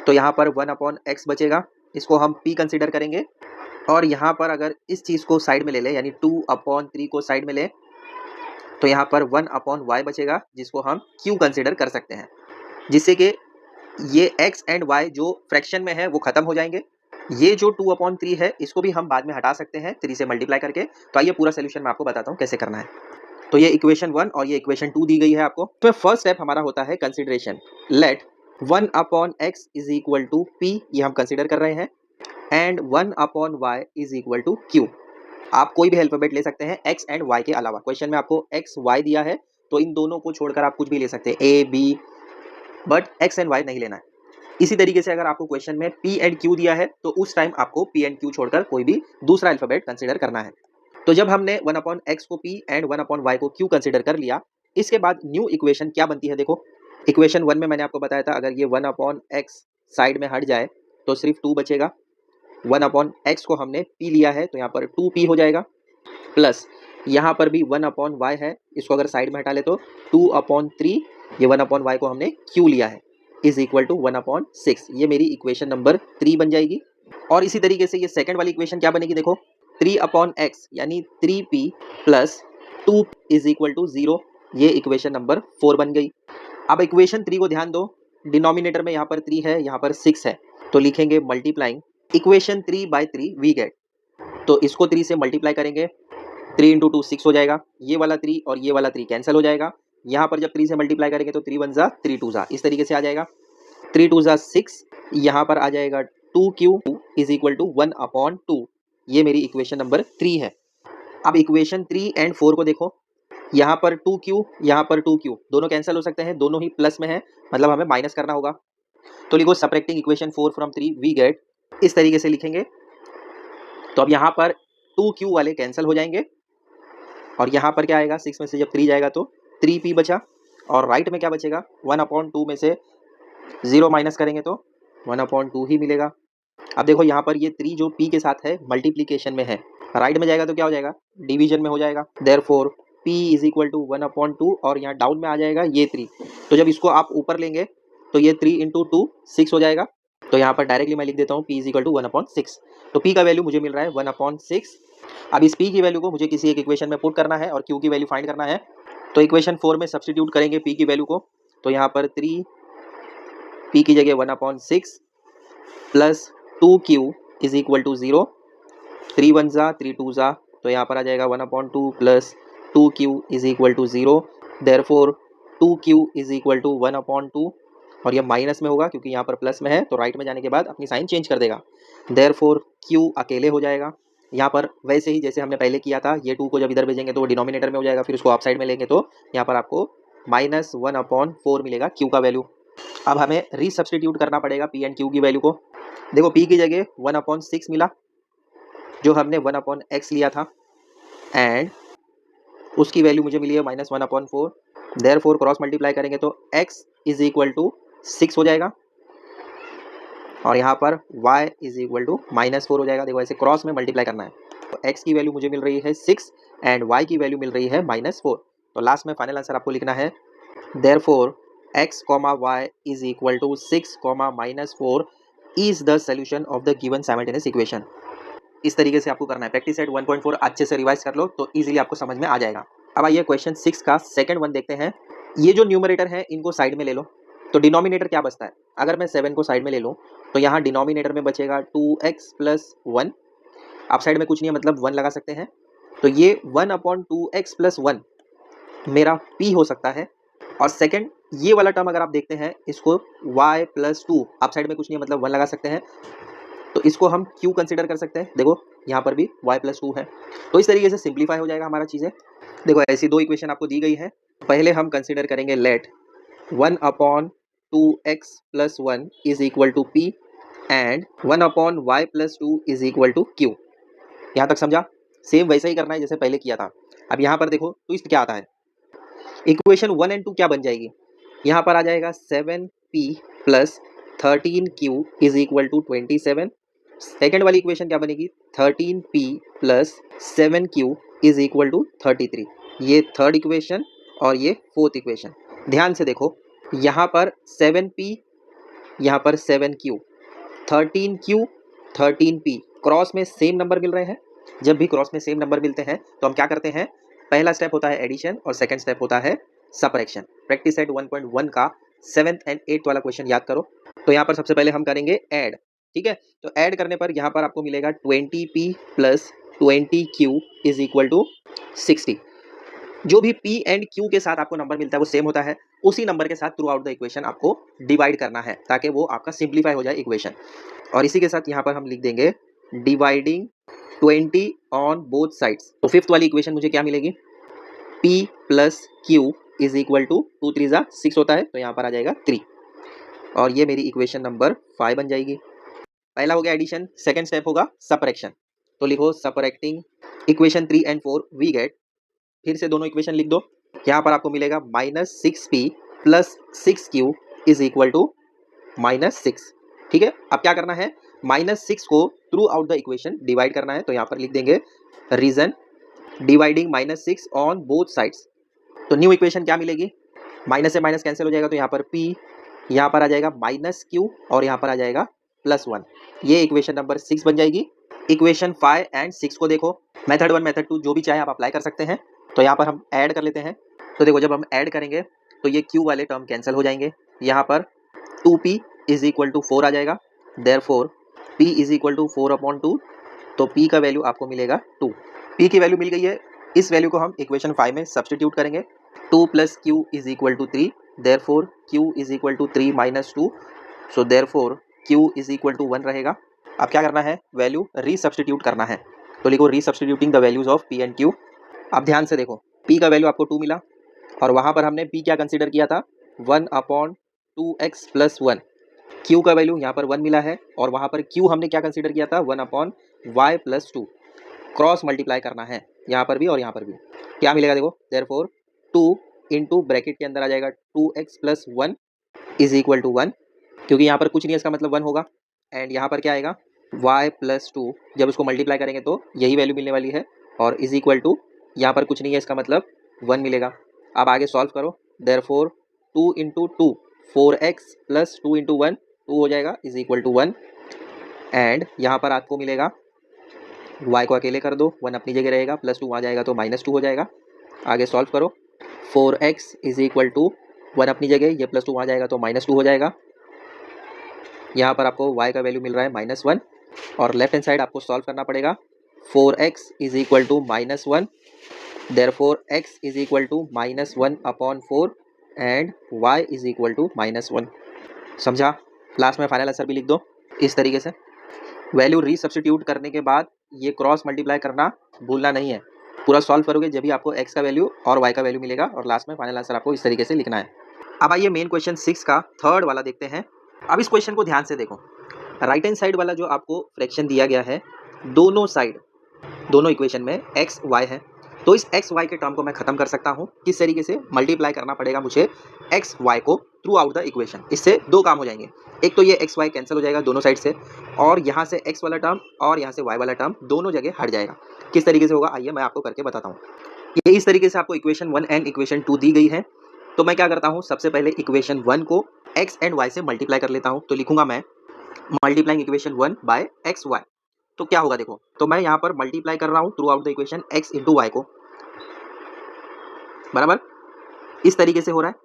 तो यहाँ पर 1/x बचेगा, इसको हम p कंसिडर करेंगे। और यहाँ पर अगर इस चीज़ को साइड में ले लें, यानी 2/3 को साइड में लें, तो यहाँ पर 1/y बचेगा, जिसको हम q कंसिडर कर सकते हैं, जिससे कि ये x एंड y जो फ्रैक्शन में है वो खत्म हो जाएंगे। ये जो 2/3 है इसको भी हम बाद में हटा सकते हैं 3 से मल्टीप्लाई करके। तो आइए पूरा सोल्यूशन मैं आपको बताता हूँ कैसे करना है। तो ये इक्वेशन 1 और ये इक्वेशन 2 दी गई है आपको। तो फर्स्ट स्टेप हमारा होता है consideration. Let 1/x is equal to p, ये हम कंसिडर कर रहे हैं, and 1/y is equal to q। आप कोई भी अल्फाबेट ले सकते हैं x एंड y के अलावा। क्वेश्चन में आपको x y दिया है तो इन दोनों को छोड़कर आप कुछ भी ले सकते हैं, a b, but x and y नहीं लेना है। इसी तरीके से अगर आपको क्वेश्चन में p एंड q दिया है तो उस टाइम आपको p एंड q छोड़कर कोई भी दूसरा अल्फाबेट कंसिडर करना है। तो जब हमने 1/x को p एंड 1/y को q कंसिडर कर लिया, इसके बाद न्यू इक्वेशन क्या बनती है। देखो इक्वेशन 1 में मैंने आपको बताया था, अगर ये 1/x साइड में हट जाए तो सिर्फ 2 बचेगा। 1/x को हमने p लिया है तो यहाँ पर 2p हो जाएगा, प्लस यहाँ पर भी 1/y है, इसको अगर साइड में हटा ले तो 2/3, ये 1/y को हमने q लिया है, इज इक्वल टू 1/6। ये मेरी इक्वेशन नंबर 3 बन जाएगी। और इसी तरीके से ये सेकंड वाली इक्वेशन क्या बनेगी, देखो 3/x यानी 3p plus 2 is equal to 0, ये इक्वेशन नंबर 4 बन गई। अब इक्वेशन 3 को ध्यान दो, डिनोमिनेटर में यहाँ पर 3 है, यहाँ पर 6 है, तो लिखेंगे मल्टीप्लाइंग इक्वेशन 3/3 वी गेट। तो इसको 3 से मल्टीप्लाई करेंगे, 3 × 2 6 हो जाएगा, ये वाला 3 और ये वाला 3 कैंसिल हो जाएगा। यहाँ पर जब 3 से मल्टीप्लाई करेंगे तो 3 1 जा 3 2 जा, इस तरीके से आ जाएगा। 3 2 जा 6, यहाँ पर आ जाएगा 2q इज इक्वल टू 1/2, ये मेरी इक्वेशन नंबर 3 है। अब इक्वेशन 3 एंड 4 को देखो, यहाँ पर 2q, यहाँ पर 2q, दोनों कैंसिल हो सकते हैं, दोनों ही प्लस में है, मतलब हमें माइनस करना होगा। तो लिखो subtracting equation 4 from 3 we get, इस तरीके से लिखेंगे। तो अब यहाँ पर 2q वाले कैंसिल हो जाएंगे, और यहाँ पर क्या आएगा, 6 में से जब 3 जाएगा तो 3p बचा, और राइट में क्या बचेगा, 1/2 में से 0 माइनस करेंगे तो 1/2 ही मिलेगा। अब देखो यहाँ पर ये 3 जो p के साथ है मल्टीप्लीकेशन में है, राइट में जाएगा तो क्या हो जाएगा, डिवीजन में हो जाएगा। Therefore p is equal to 1/2 और यहाँ डाउन में आ जाएगा ये 3। तो जब इसको आप ऊपर लेंगे तो ये 3 इंटू 2 6 हो जाएगा। तो यहाँ पर डायरेक्टली मैं लिख देता हूँ p इज इक्वल टू 1/6। तो p का वैल्यू मुझे मिल रहा है 1/6। अब इस p की वैल्यू को मुझे किसी एक इक्वेशन में पुट करना है और q की वैल्यू फाइंड करना है। तो इक्वेशन 4 में सब्सटीट्यूट करेंगे p की वैल्यू को। तो यहाँ पर 3 p की जगह 1/6 plus 2q is equal to 0। 3 1 जा 3 2 जा, तो यहाँ पर आ जाएगा 1/2 plus 2q is equal to 0। Therefore 2q is equal to 1/2 और ये माइनस में होगा क्योंकि यहाँ पर प्लस में है, तो राइट में जाने के बाद अपनी साइन चेंज कर देगा। देयरफॉर q अकेले हो जाएगा। यहाँ पर वैसे ही जैसे हमने पहले किया था, ये 2 को जब इधर भेजेंगे तो वो डिनोमिनेटर में हो जाएगा, फिर उसको ऑफ साइड में लेंगे तो यहाँ पर आपको -1/4 मिलेगा q का वैल्यू। अब हमें रीसब्स्टिट्यूट करना पड़ेगा p एंड q की वैल्यू को। देखो p की जगह 1/6 मिला जो हमने 1/x लिया था, एंड उसकी वैल्यू मुझे मिली है -1/4। देयरफॉर क्रॉस मल्टीप्लाई करेंगे तो x इज इक्वल टू 6 हो जाएगा और यहाँ पर y इज इक्वल टू -4 हो जाएगा। देखो ऐसे क्रॉस में मल्टीप्लाई करना है। तो x की वैल्यू मुझे मिल रही है 6 एंड y की वैल्यू मिल रही है -4। तो लास्ट में फाइनल आंसर आपको लिखना है therefore x, y is equal to 6, -4 is the solution of the given simultaneous equation. इस तरीके से आपको करना है। प्रैक्टिस सेट 1.4 अच्छे से रिवाइज कर लो तो इजीली आपको समझ में आ जाएगा। अब आइए क्वेश्चन 6 का सेकंड वन देखते हैं। ये जो न्यूमरेटर है इनको साइड में ले लो, तो डिनोमिनेटर क्या बचता है। अगर मैं 7 को साइड में ले लूँ तो यहाँ डिनोमिनेटर में बचेगा 2x प्लस 1। आप साइड में कुछ नहीं है मतलब 1 लगा सकते हैं। तो ये 1/2x प्लस 1 मेरा p हो सकता है। और सेकंड ये वाला टर्म अगर आप देखते हैं इसको y प्लस 2, आप साइड में कुछ नहीं है मतलब 1 लगा सकते हैं, तो इसको हम q कंसिडर कर सकते हैं। देखो यहाँ पर भी y प्लस 2 है। तो इस तरीके से सिंप्लीफाई हो जाएगा हमारा चीज़ें। देखो ऐसी दो इक्वेशन आपको दी गई है। पहले हम कंसिडर करेंगे let 1/2x plus 1 is equal to p and 1/y plus 2 is equal to q। यहाँ तक समझा। सेम वैसा ही करना है जैसे पहले किया था। अब यहाँ पर देखो ट्विस्ट क्या आता है। इक्वेशन 1 एंड 2 क्या बन जाएगी, यहाँ पर आ जाएगा 7p plus 13q is equal to 27। Second वाली इक्वेशन क्या बनेगी, 13p plus 7q is equal to 33। ये थर्ड इक्वेशन और ये फोर्थ इक्वेशन। ध्यान से देखो यहाँ पर 7p, यहाँ पर 7q, 13q 13p, क्रॉस में सेम नंबर मिल रहे हैं। जब भी क्रॉस में सेम नंबर मिलते हैं तो हम क्या करते हैं, पहला स्टेप होता है एडिशन और सेकंड स्टेप होता है सबट्रैक्शन। प्रैक्टिस सेट 1.1 का 7th एंड 8th वाला क्वेश्चन याद करो। तो यहाँ पर सबसे पहले हम करेंगे ऐड, ठीक है। तो ऐड करने पर यहाँ पर आपको मिलेगा 20p plus 20q is equal to 60। जो भी p एंड q के साथ आपको नंबर मिलता है वो सेम होता है, उसी नंबर के साथ थ्रू आउट द इक्वेशन आपको डिवाइड करना है ताकि वो आपका सिंप्लीफाई हो जाए इक्वेशन। और इसी के साथ यहाँ पर हम लिख देंगे डिवाइडिंग 20 ऑन बोथ साइड्स। तो फिफ्थ वाली इक्वेशन मुझे क्या मिलेगी, p plus q is equal to 2 3 जा 6 होता है, तो यहाँ पर आ जाएगा 3 और ये मेरी इक्वेशन नंबर 5 बन जाएगी। पहला हो गया एडिशन, सेकंड स्टेप होगा सबट्रैक्शन। तो लिखो subtracting equation 3 and 4 we get, फिर से दोनों इक्वेशन लिख दो। यहाँ पर आपको मिलेगा -6p plus 6q is equal to -6, ठीक है। अब क्या करना है, -6 को throughout the equation divide करना है। तो यहाँ पर लिख देंगे reason dividing -6 on both sides. तो न्यू इक्वेशन क्या मिलेगी, माइनस से माइनस कैंसिल हो जाएगा, तो यहाँ पर p, यहाँ पर आ जाएगा -q और यहाँ पर आ जाएगा +1। ये इक्वेशन नंबर 6 बन जाएगी। इक्वेशन 5 एंड 6 को देखो, मेथड 1 मेथड 2 जो भी चाहे आप अप्लाई कर सकते हैं। तो यहाँ पर हम ऐड कर लेते हैं। तो देखो जब हम ऐड करेंगे तो ये q वाले टर्म कैंसिल हो जाएंगे। यहाँ पर 2p इज इक्वल टू 4 आ जाएगा। Therefore p is equal to 4/2, तो p का वैल्यू आपको मिलेगा 2। p की वैल्यू मिल गई है, इस वैल्यू को हम इक्वेशन 5 में सब्सटीट्यूट करेंगे। 2 plus q is equal to 3, therefore q is equal to 3 minus 2, so therefore q is equal to 1 रहेगा। अब क्या करना है, वैल्यू रीसब्स्टिट्यूट करना है। तो लिखो resubstituting the values of p and q। अब ध्यान से देखो p का वैल्यू आपको 2 मिला और वहाँ पर हमने p क्या कंसीडर किया था, 1/2x प्लस 1। q का वैल्यू यहाँ पर 1 मिला है और वहाँ पर q हमने क्या कंसीडर किया था, 1/y प्लस 2। क्रॉस मल्टीप्लाई करना है यहाँ पर भी और यहाँ पर भी। क्या मिलेगा देखो, देयरफॉर 2 इंटू ब्रैकेट के अंदर आ जाएगा 2x plus 1 is equal to 1, क्योंकि यहाँ पर कुछ नहीं है इसका मतलब 1 होगा। एंड यहाँ पर क्या आएगा, y प्लस 2, जब इसको मल्टीप्लाई करेंगे तो यही वैल्यू मिलने वाली है, और इज इक्वल टू यहाँ पर कुछ नहीं है, इसका मतलब 1 मिलेगा। अब आगे सॉल्व करो, therefore 2 into 2 4x plus 2 into 1 2 हो जाएगा, इज इक्वल टू 1। एंड यहाँ पर आपको मिलेगा, y को अकेले कर दो, 1 अपनी जगह रहेगा, प्लस 2 वहाँ जाएगा तो माइनस 2 हो जाएगा। आगे सॉल्व करो, 4x इज इक्वल टू 1 अपनी जगह, ये प्लस 2 वहाँ जाएगा तो माइनस 2 हो जाएगा। यहाँ पर आपको y का वैल्यू मिल रहा है -1, और लेफ्ट हैंड साइड आपको सॉल्व करना पड़ेगा। 4x is equal to -1, therefore x is equal to -1 upon 4 and y is equal to -1। समझा? लास्ट में फाइनल आंसर भी लिख दो इस तरीके से। वैल्यू रीसब्स्टिट्यूट करने के बाद ये क्रॉस मल्टीप्लाई करना भूलना नहीं है। पूरा सॉल्व करोगे जब भी आपको x का वैल्यू और y का वैल्यू मिलेगा, और लास्ट में फाइनल आंसर आपको इस तरीके से लिखना है। अब आइए मेन क्वेश्चन 6 का थर्ड वाला देखते हैं। अब इस क्वेश्चन को ध्यान से देखो, राइट हैंड साइड वाला जो आपको फ्रैक्शन दिया गया है, दोनों साइड दोनों इक्वेशन में x y है, तो इस x y के टर्म को मैं खत्म कर सकता हूँ। किस तरीके से? मल्टीप्लाई करना पड़ेगा मुझे x y को थ्रू आउट द इक्वेशन। इससे दो काम हो जाएंगे, एक तो ये x y कैंसिल हो जाएगा दोनों साइड से, और यहाँ से x वाला टर्म और यहाँ से y वाला टर्म दोनों जगह हट जाएगा। किस तरीके से होगा आइए मैं आपको करके बताता हूँ। ये इस तरीके से आपको इक्वेशन 1 एंड इक्वेशन 2 दी गई है। तो मैं क्या करता हूँ, सबसे पहले इक्वेशन 1 को x एंड y से मल्टीप्लाई कर लेता हूँ। तो लिखूंगा मैं multiplying equation 1 by x y. तो क्या होगा देखो, तो मैं यहाँ पर मल्टीप्लाई कर रहा हूँ throughout the equation x into y को, बराबर इस तरीके से हो रहा है।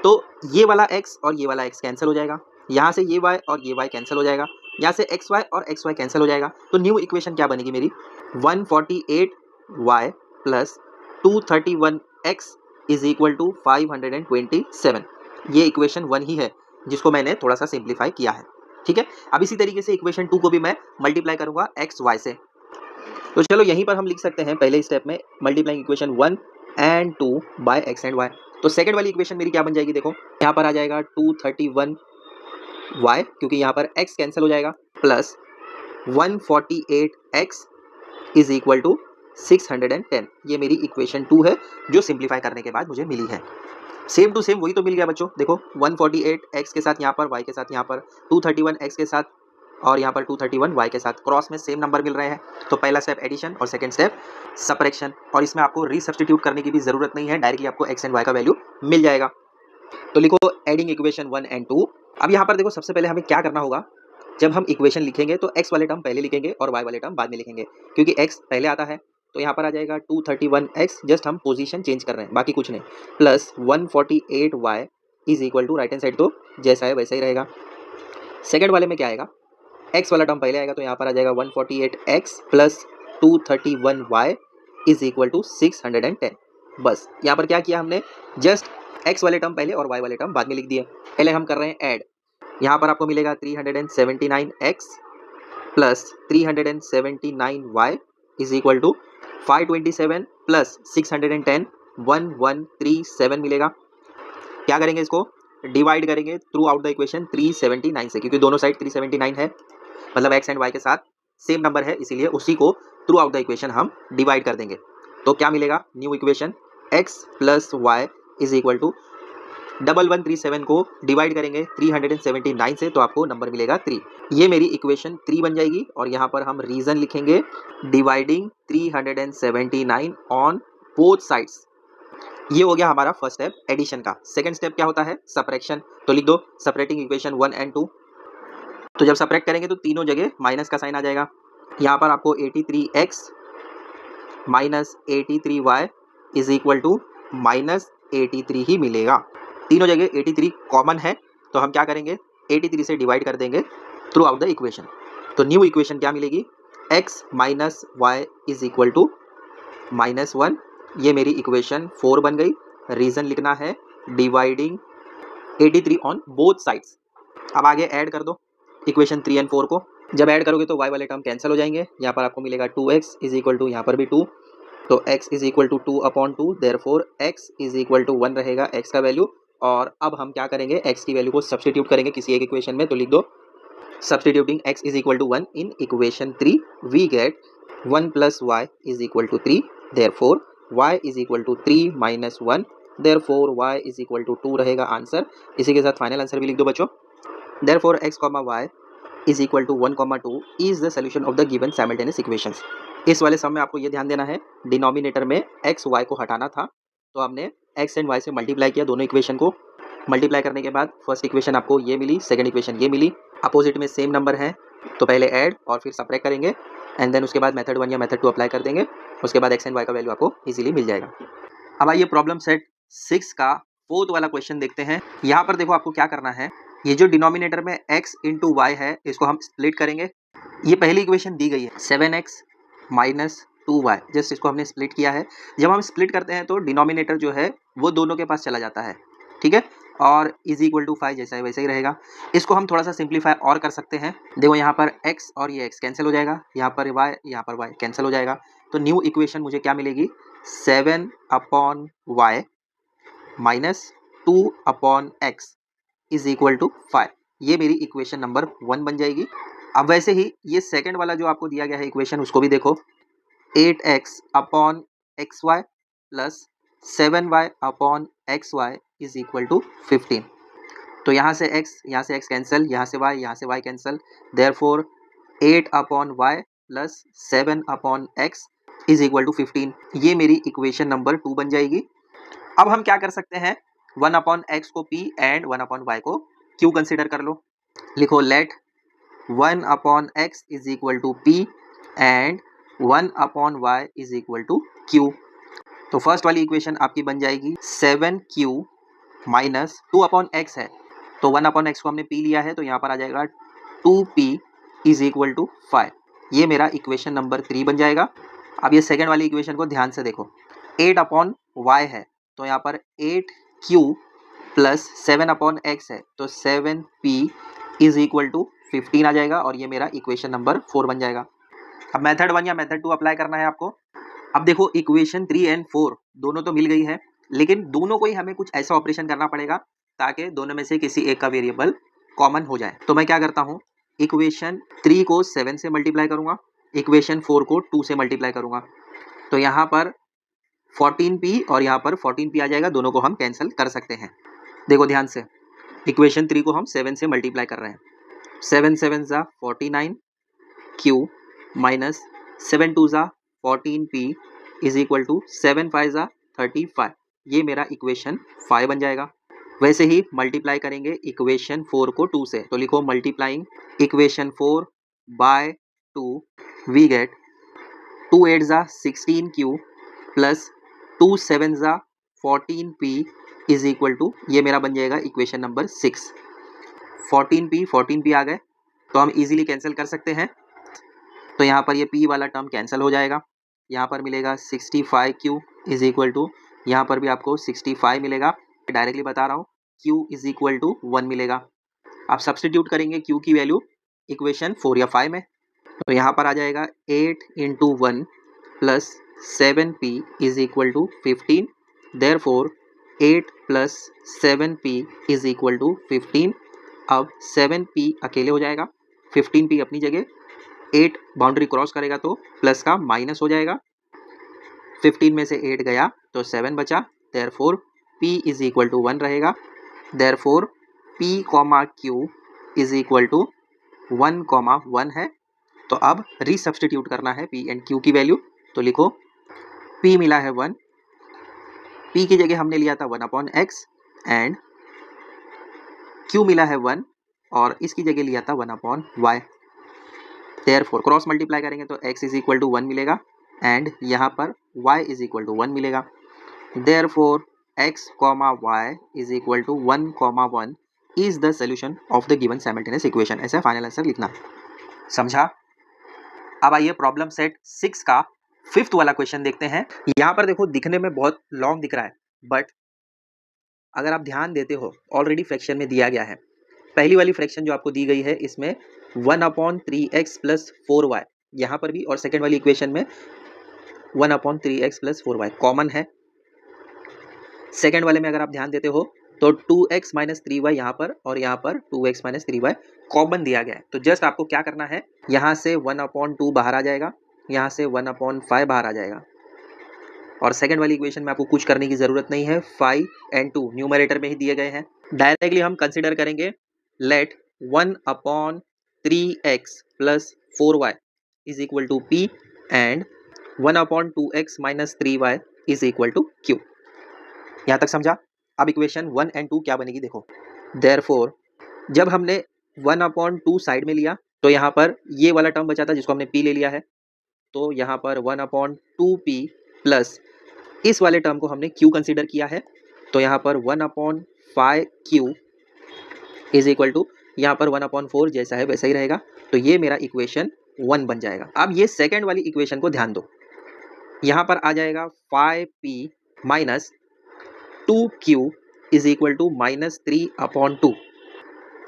तो ये वाला x और ये वाला x कैंसिल हो जाएगा, यहाँ से ये y और ये y कैंसिल हो जाएगा, यहाँ से xy और xy कैंसिल हो जाएगा। तो न्यू इक्वेशन क्या बनेगी मेरी, 148y plus 231x is equal to 527। ये इक्वेशन 1 ही है जिसको मैंने थोड़ा सा सिंप्लीफाई किया है, ठीक है। अब इसी तरीके से इक्वेशन 2 को भी मैं मल्टीप्लाई करूंगा x y से। तो चलो यहीं पर हम लिख सकते हैं पहले स्टेप में multiplying equation 1 and 2 by x and y। तो सेकंड वाली इक्वेशन मेरी क्या बन जाएगी, देखो यहाँ पर आ जाएगा 231y, क्योंकि यहाँ पर x कैंसिल हो जाएगा, plus 148x is equal to 610। ये मेरी इक्वेशन 2 है जो सिंप्लीफाई करने के बाद मुझे मिली है। सेम टू सेम वही तो मिल गया बच्चों, देखो 148x के साथ यहाँ पर, y के साथ यहाँ पर 231x के साथ, और यहाँ पर 231y के साथ क्रॉस में सेम नंबर मिल रहे हैं। तो पहला स्टेप एडिशन और सेकंड स्टेप सबट्रैक्शन, और इसमें आपको रीसब्स्टिट्यूट करने की भी जरूरत नहीं है, डायरेक्टली आपको x एंड y का वैल्यू मिल जाएगा। तो लिखो एडिंग इक्वेशन 1 एंड 2। अब यहाँ पर देखो सबसे पहले हमें क्या करना होगा, जब हम इक्वेशन लिखेंगे तो x वाले टर्म पहले लिखेंगे और y वाले टर्म बाद में लिखेंगे, क्योंकि x पहले आता है। तो यहाँ पर आ जाएगा 231x, जस्ट हम पोजीशन चेंज कर रहे हैं, बाकी कुछ नहीं, plus 148y is equal to, right hand side तो जैसा है वैसा ही रहेगा। सेकंड वाले में क्या आएगा, x वाला टर्म पहले आएगा, तो यहाँ पर आ जाएगा 148x plus 231y is equal to 610। बस यहाँ पर क्या किया हमने, जस्ट x वाले टर्म पहले और y वाले टर्म बाद में लिख दिए। पहले हम कर रहे हैं ऐड, यहाँ पर आपको मिलेगा 379x plus 379y is equal to 527 plus 610, 1137 मिलेगा। क्या करेंगे, इसको डिवाइड करेंगे थ्रू आउट द इक्वेशन 379 से, क्योंकि दोनों साइड 379 है, मतलब x एंड y के साथ सेम नंबर है, इसीलिए उसी को थ्रू आउट द इक्वेशन हम डिवाइड कर देंगे। तो क्या मिलेगा, new equation x plus y is equal to 1137 को डिवाइड करेंगे 379 से, तो आपको नंबर मिलेगा 3। ये मेरी इक्वेशन 3 बन जाएगी, और यहाँ पर हम रीजन लिखेंगे डिवाइडिंग 379 ऑन बोथ साइड्स। ये हो गया हमारा फर्स्ट स्टेप एडिशन का। सेकंड स्टेप क्या होता है, सब्ट्रैक्शन। तो लिख दो सपरेटिंग इक्वेशन 1 एंड 2। तो जब सब्ट्रैक्ट करेंगे तो तीनों जगह माइनस का साइन आ जाएगा। यहाँ पर आपको 83x minus 83y is equal to minus 83 ही मिलेगा। तीनों जगह 83 कॉमन है, तो हम क्या करेंगे, 83 से डिवाइड कर देंगे थ्रू आउट द इक्वेशन। तो न्यू इक्वेशन क्या मिलेगी, x minus y is equal to -1। ये मेरी इक्वेशन 4 बन गई। रीजन लिखना है डिवाइडिंग 83 ऑन बोथ साइड्स। अब आगे ऐड कर दो इक्वेशन 3 एंड 4 को। जब ऐड करोगे तो y वाले टर्म कैंसिल हो जाएंगे। यहाँ पर आपको मिलेगा 2x इज इक्वल टू, यहाँ पर भी 2, तो x is equal to 2/2, therefore x is equal to 1 रहेगा x का वैल्यू। और अब हम क्या करेंगे, x की वैल्यू को सब्स्टिट्यूट करेंगे किसी एक इक्वेशन में। तो लिख दो substituting x is equal to 1 in equation 3 we get 1 plus y is equal to 3, therefore y is equal to 3 minus 1, therefore y is equal to 2 रहेगा आंसर। इसी के साथ फाइनल आंसर भी लिख दो बच्चों। Therefore x, y is equal to 1,2 is the solution of the given simultaneous equations. इस वाले सम में आपको ये ध्यान देना है, डिनोमिनेटर में एक्स वाई को हटाना था, तो हमने एक्स एंड वाई से मल्टीप्लाई किया दोनों इक्वेशन को। मल्टीप्लाई करने के बाद फर्स्ट इक्वेशन आपको ये मिली, सेकंड इक्वेशन ये मिली, अपोजिट में सेम नंबर है, तो पहले ऐड और फिर सब्ट्रैक्ट करेंगे एंड देन उसके बाद मेथड 1 या मेथड 2 अप्लाई कर देंगे, उसके बाद एक्स एंड वाई का वैल्यू आपको इजीली मिल जाएगा। अब आइए प्रॉब्लम सेट 6 का फोर्थ वाला क्वेश्चन देखते हैं। यहाँ पर देखो आपको क्या करना है, ये जो डिनोमिनेटर में x इंटू वाई है इसको हम स्प्लिट करेंगे। ये पहली इक्वेशन दी गई है 7x माइनस 2y, जस्ट इसको हमने स्प्लिट किया है। जब हम स्प्लिट करते हैं तो डिनोमिनेटर जो है वो दोनों के पास चला जाता है, ठीक है, और इज इक्वल टू 5 जैसा है वैसे ही रहेगा। इसको हम थोड़ा सा सिंप्लीफाई और कर सकते हैं। देखो यहाँ पर x और ये x कैंसिल हो जाएगा, यहाँ पर y कैंसिल हो जाएगा, तो न्यू इक्वेशन मुझे क्या मिलेगी, 7/y minus 2/x is equal to 5। ये मेरी इक्वेशन नंबर 1 बन जाएगी। अब वैसे ही ये सेकंड वाला जो आपको दिया गया है इक्वेशन, उसको भी देखो, 8x/xy plus 7y/xy is equal to 15। तो यहाँ से x कैंसिल, यहाँ से y cancel, therefore 8/y plus 7/x is equal to 15। ये मेरी इक्वेशन नंबर 2 बन जाएगी। अब हम क्या कर सकते हैं, 1/x को p एंड 1/y को q कंसिडर कर लो। लिखो let 1/x is equal to p and 1/y is equal to q। तो फर्स्ट वाली इक्वेशन आपकी बन जाएगी 7q माइनस 2/x है, तो 1/x को हमने p लिया है, तो यहाँ पर आ जाएगा 2p इज इक्वल टू 5। ये मेरा इक्वेशन नंबर 3 बन जाएगा। अब ये सेकेंड वाली इक्वेशन को ध्यान से देखो, 8/y है, तो यहाँ पर 8q प्लस 7/x है, तो 7p इज इक्वल टू 15 आ जाएगा, और ये मेरा इक्वेशन नंबर 4 बन जाएगा। अब मेथड 1 या मेथड 2 अप्लाई करना है आपको। अब देखो इक्वेशन 3 एंड 4 दोनों तो मिल गई है, लेकिन दोनों को ही हमें कुछ ऐसा ऑपरेशन करना पड़ेगा ताकि दोनों में से किसी एक का वेरिएबल कॉमन हो जाए। तो मैं क्या करता हूँ, इक्वेशन 3 को 7 से मल्टीप्लाई करूँगा, इक्वेशन 4 को 2 से मल्टीप्लाई करूँगा, तो यहाँ पर 14p और यहाँ पर 14p आ जाएगा, दोनों को हम कैंसिल कर सकते हैं। देखो ध्यान से, इक्वेशन 3 को हम 7 से मल्टीप्लाई कर रहे हैं, 7 7 ज़ा 49 q माइनस 7 2 ज़ा 14p इज इक्वल टू 7 5 ज़ा 35। ये मेरा इक्वेशन 5 बन जाएगा। वैसे ही मल्टीप्लाई करेंगे इक्वेशन 4 को 2 से, तो लिखो multiplying equation 4 by 2 we get 2 8 ज़ा 16q प्लस 2 7 ज़ा 14p इज इक्वल टू, ये मेरा बन जाएगा इक्वेशन नंबर 6। 14p आ गए, तो हम इजीली कैंसिल कर सकते हैं, तो यहाँ पर ये p वाला टर्म कैंसिल हो जाएगा। यहाँ पर मिलेगा 65q इज इक्वल टू, यहाँ पर भी आपको 65 मिलेगा, डायरेक्टली बता रहा हूँ, q इज इक्वल टू 1 मिलेगा। आप सब्सटीट्यूट करेंगे q की वैल्यू इक्वेशन 4 या 5 में, तो यहाँ पर आ जाएगा 8 into 1 plus 7p is equal to 15, therefore 8 plus 7p is equal to 15। अब 7p अकेले हो जाएगा, 15p अपनी जगह, 8 बाउंड्री क्रॉस करेगा तो प्लस का माइनस हो जाएगा, 15 में से 8 गया तो 7 बचा, therefore p is equal to 1 रहेगा, therefore p comma q is equal to 1,1 है। तो अब रीसब्स्टिट्यूट करना है p एंड q की वैल्यू, तो लिखो p मिला है 1, p की जगह हमने लिया था 1/x एंड q मिला है 1 और इसकी जगह लिया था 1/y। देयरफॉर क्रॉस मल्टीप्लाई करेंगे तो x इज इक्वल टू 1 मिलेगा एंड यहाँ पर y इज इक्वल टू 1 मिलेगा, therefore x comma y is equal to 1,1 is the solution of the given simultaneous equation. ऐसा फाइनल आंसर लिखना है, समझा। अब आइए प्रॉब्लम सेट 6 का फिफ्थ वाला क्वेश्चन देखते हैं। यहाँ पर देखो दिखने में बहुत लॉन्ग दिख रहा है, बट अगर आप ध्यान देते हो ऑलरेडी फ्रैक्शन में दिया गया है। पहली वाली फ्रैक्शन जो आपको दी गई है इसमें 1/3x प्लस 4y यहाँ पर भी, और सेकेंड वाली इक्वेशन में 1/3x प्लस 4y कॉमन है। सेकेंड वाले में अगर आप ध्यान देते हो तो 2x माइनस 3y यहाँ पर और यहाँ पर 2x माइनस 3y कॉमन दिया गया है। तो जस्ट आपको क्या करना है, यहाँ से 1/2 बाहर आ जाएगा, यहाँ से 1/5 बाहर आ जाएगा, और सेकेंड वाली इक्वेशन में आपको कुछ करने की ज़रूरत नहीं है, 5 एंड 2 न्यूमरेटर में ही दिए गए हैं। डायरेक्टली हम कंसिडर करेंगे let 1/3 3x plus 4y is equal to p and 1/2x minus 3y is equal to q। यहाँ तक समझा? अब इक्वेशन 1 एंड 2 क्या बनेगी देखो। देयरफॉर जब हमने 1/2 साइड में लिया तो यहाँ पर ये वाला टर्म बचा था जिसको हमने p ले लिया है, तो यहाँ पर 1/2p प्लस इस वाले टर्म को हमने q कंसीडर किया है, तो यहाँ पर 1/5q इज इक्वल टू यहाँ पर 1/4 जैसा है वैसा ही रहेगा। तो ये मेरा इक्वेशन 1 बन जाएगा। अब ये सेकेंड वाली इक्वेशन को ध्यान दो, यहाँ पर आ जाएगा 5p minus 2q is equal to -3/2।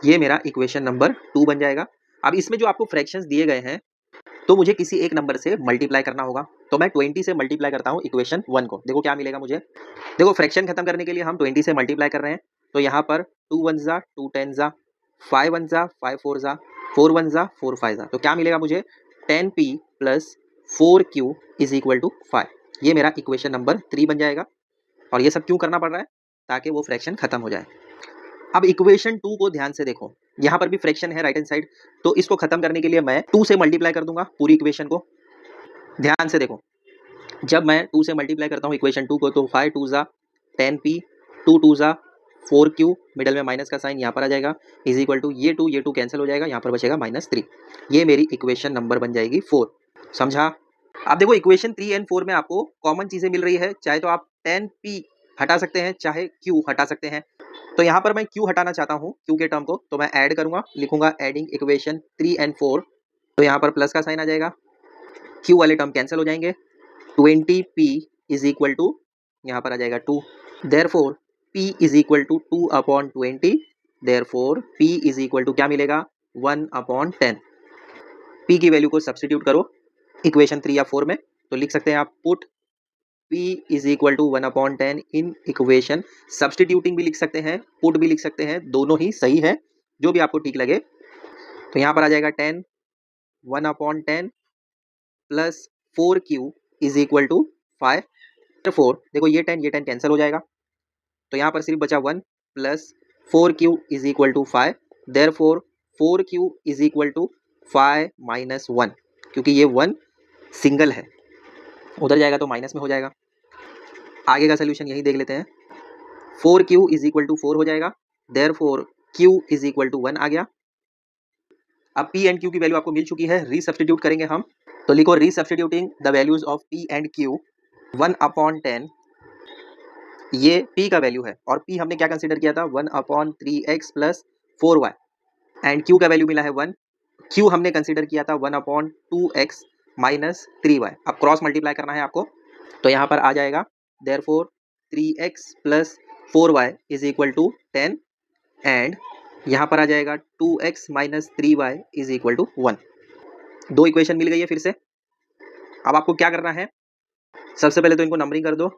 ये मेरा इक्वेशन नंबर 2 बन जाएगा। अब इसमें जो आपको फ्रैक्शंस दिए गए हैं तो मुझे किसी एक नंबर से मल्टीप्लाई करना होगा, तो मैं 20 से मल्टीप्लाई करता हूँ इक्वेशन 1 को। देखो क्या मिलेगा मुझे। देखो फ्रैक्शन खत्म करने के लिए हम 20 से मल्टीप्लाई कर रहे हैं, तो यहाँ पर 2 1 जा 2 10 जा 5 1 जा 5 4 जा 4 1 जा 4 5 जा, तो क्या मिलेगा मुझे 10p plus 4q is equal to 5। ये मेरा इक्वेशन नंबर 3 बन जाएगा। और ये सब क्यों करना पड़ रहा है? ताकि वो फ्रैक्शन खत्म हो जाए। अब इक्वेशन 2 को ध्यान से देखो, यहाँ पर भी फ्रैक्शन है राइट हैंड साइड, तो इसको खत्म करने के लिए मैं 2 से मल्टीप्लाई कर दूंगा पूरी इक्वेशन को। ध्यान से देखो, जब मैं 2 से मल्टीप्लाई करता हूँ इक्वेशन 2 को, तो 5 2 जा 10p 2 2 जा 4q, मिडल में माइनस का साइन यहाँ पर आ जाएगा, इज इक्वल टू ये 2 कैंसिल हो जाएगा, यहाँ पर बचेगा -3। ये मेरी इक्वेशन नंबर बन जाएगी 4। समझा? आप देखो इक्वेशन 3 एंड 4 में आपको कॉमन चीजें मिल रही है, चाहे तो आप 10p हटा सकते हैं, चाहे q हटा सकते हैं। तो यहाँ पर मैं q हटाना चाहता हूँ, q के टर्म को, तो मैं ऐड करूंगा, लिखूंगा एडिंग इक्वेशन 3 एंड 4, तो यहाँ पर प्लस का साइन आ जाएगा, q वाले टर्म कैंसिल हो जाएंगे, 20p इज इक्वल टू यहाँ पर आ जाएगा 2। Therefore p is equal to 2/20, therefore p is equal to क्या मिलेगा 1/10। p की वैल्यू को सब्सटीट्यूट करो इक्वेशन 3 या 4 में, तो लिख सकते हैं आप put p is equal to 1/10 in equation. Substituting भी लिख सकते हैं, पुट भी लिख सकते हैं, दोनों ही सही है, जो भी आपको ठीक लगे। तो यहाँ पर आ जाएगा 10 1/10 plus 4q is equal to 5। 4 देखो ये 10 कैंसिल हो जाएगा, तो यहाँ पर सिर्फ बचा 1 plus 4q is equal to 5। Therefore 4q is equal to 5 minus 1, क्योंकि ये 1 सिंगल है, उधर जाएगा तो माइनस में हो जाएगा। आगे का सोल्यूशन यही देख लेते हैं। 4q इज इक्वल टू 4 हो जाएगा, therefore q is equal to 1 आ गया। अब p एंड q की वैल्यू आपको मिल चुकी है, रीसब्स्टिट्यूट करेंगे हम, तो लिखो resubstituting the values of p and q। 1/10 ये p का वैल्यू है, और p हमने क्या कंसीडर किया था 1/3x plus 4y, and q का वैल्यू मिला है 1। q हमने कंसीडर किया था 1/2x माइनस 3y। अब क्रॉस मल्टीप्लाई करना है आपको, तो यहाँ पर आ जाएगा therefore 3x plus 4y is equal to 10, and यहाँ पर आ जाएगा 2x minus 3y is equal to 1। दो इक्वेशन मिल गई है फिर से। अब आपको क्या करना है, सबसे पहले तो इनको नंबरिंग कर दो,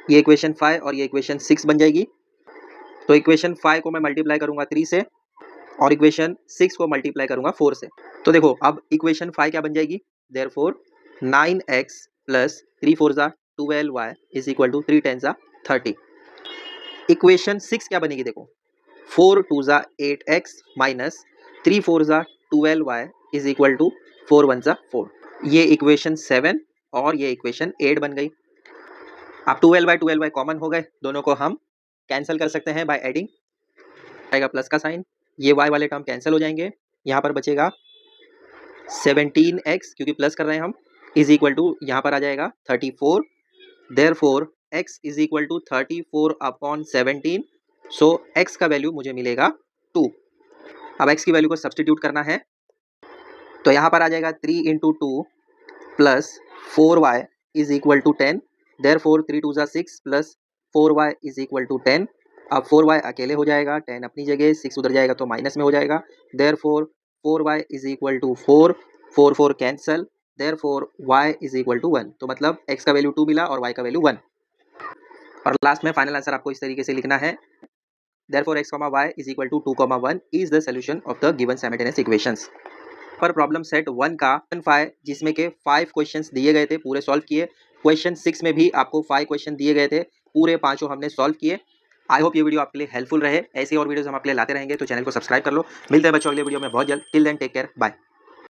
ये इक्वेशन 5 और ये इक्वेशन 6 बन जाएगी। तो इक्वेशन 5 को मैं मल्टीप्लाई करूंगा 3 से, और इक्वेशन 6 को मल्टीप्लाई करूंगा 4 से। तो देखो अब इक्वेशन 5 क्या बन जाएगी, देयरफॉर 9x प्लस 3 4 जा 12y इज इक्वल टू 3 10 जा 30। इक्वेशन 6 क्या बनेगी देखो, 4 2 जा 8x माइनस 3 4 जा 12y इज इक्वल टू 4 1 जा 4। ये इक्वेशन 7 और ये इक्वेशन 8 बन गई। अब 12y कॉमन हो गए, दोनों को हम कैंसिल कर सकते हैं बाय एडिंग, आएगा प्लस का साइन, ये y वाले टर्म कैंसिल हो जाएंगे, यहाँ पर बचेगा 17x, क्योंकि प्लस कर रहे हैं हम, इज इक्वल टू यहाँ पर आ जाएगा 34। Therefore x is equal to 34/17, so x का वैल्यू मुझे मिलेगा 2। अब x की वैल्यू को सब्सटीट्यूट करना है, तो यहाँ पर आ जाएगा 3 into 2 plus 4y is equal to 10। Therefore 3 2 जा 6 plus 4y is equal to 10। अब 4y अकेले हो जाएगा, 10 अपनी जगह, 6 उधर जाएगा तो माइनस में हो जाएगा। Therefore 4y is equal to 4, 4 4 cancel, therefore y is equal to 1। तो मतलब x का वैल्यू 2 मिला और y का वैल्यू 1। और लास्ट में फाइनल आंसर आपको इस तरीके से लिखना है, therefore x, y is equal to 2, 1 is the solution of the given simultaneous equations. पर प्रॉब्लम सेट 1 का 5, जिसमें के 5 क्वेश्चंस दिए गए थे, पूरे सॉल्व किए। क्वेश्चन 6 में भी आपको 5 क्वेश्चन दिए गए थे, पूरे 5 हमने सॉल्व किए। आई होप ये वीडियो आपके लिए हेल्पफुल रहे। ऐसी और वीडियोस हम आपके लिए लाते रहेंगे, तो चैनल को सब्सक्राइब कर लो। मिलते हैं बच्चों अगले वीडियो में बहुत जल्द। Till then take care, bye.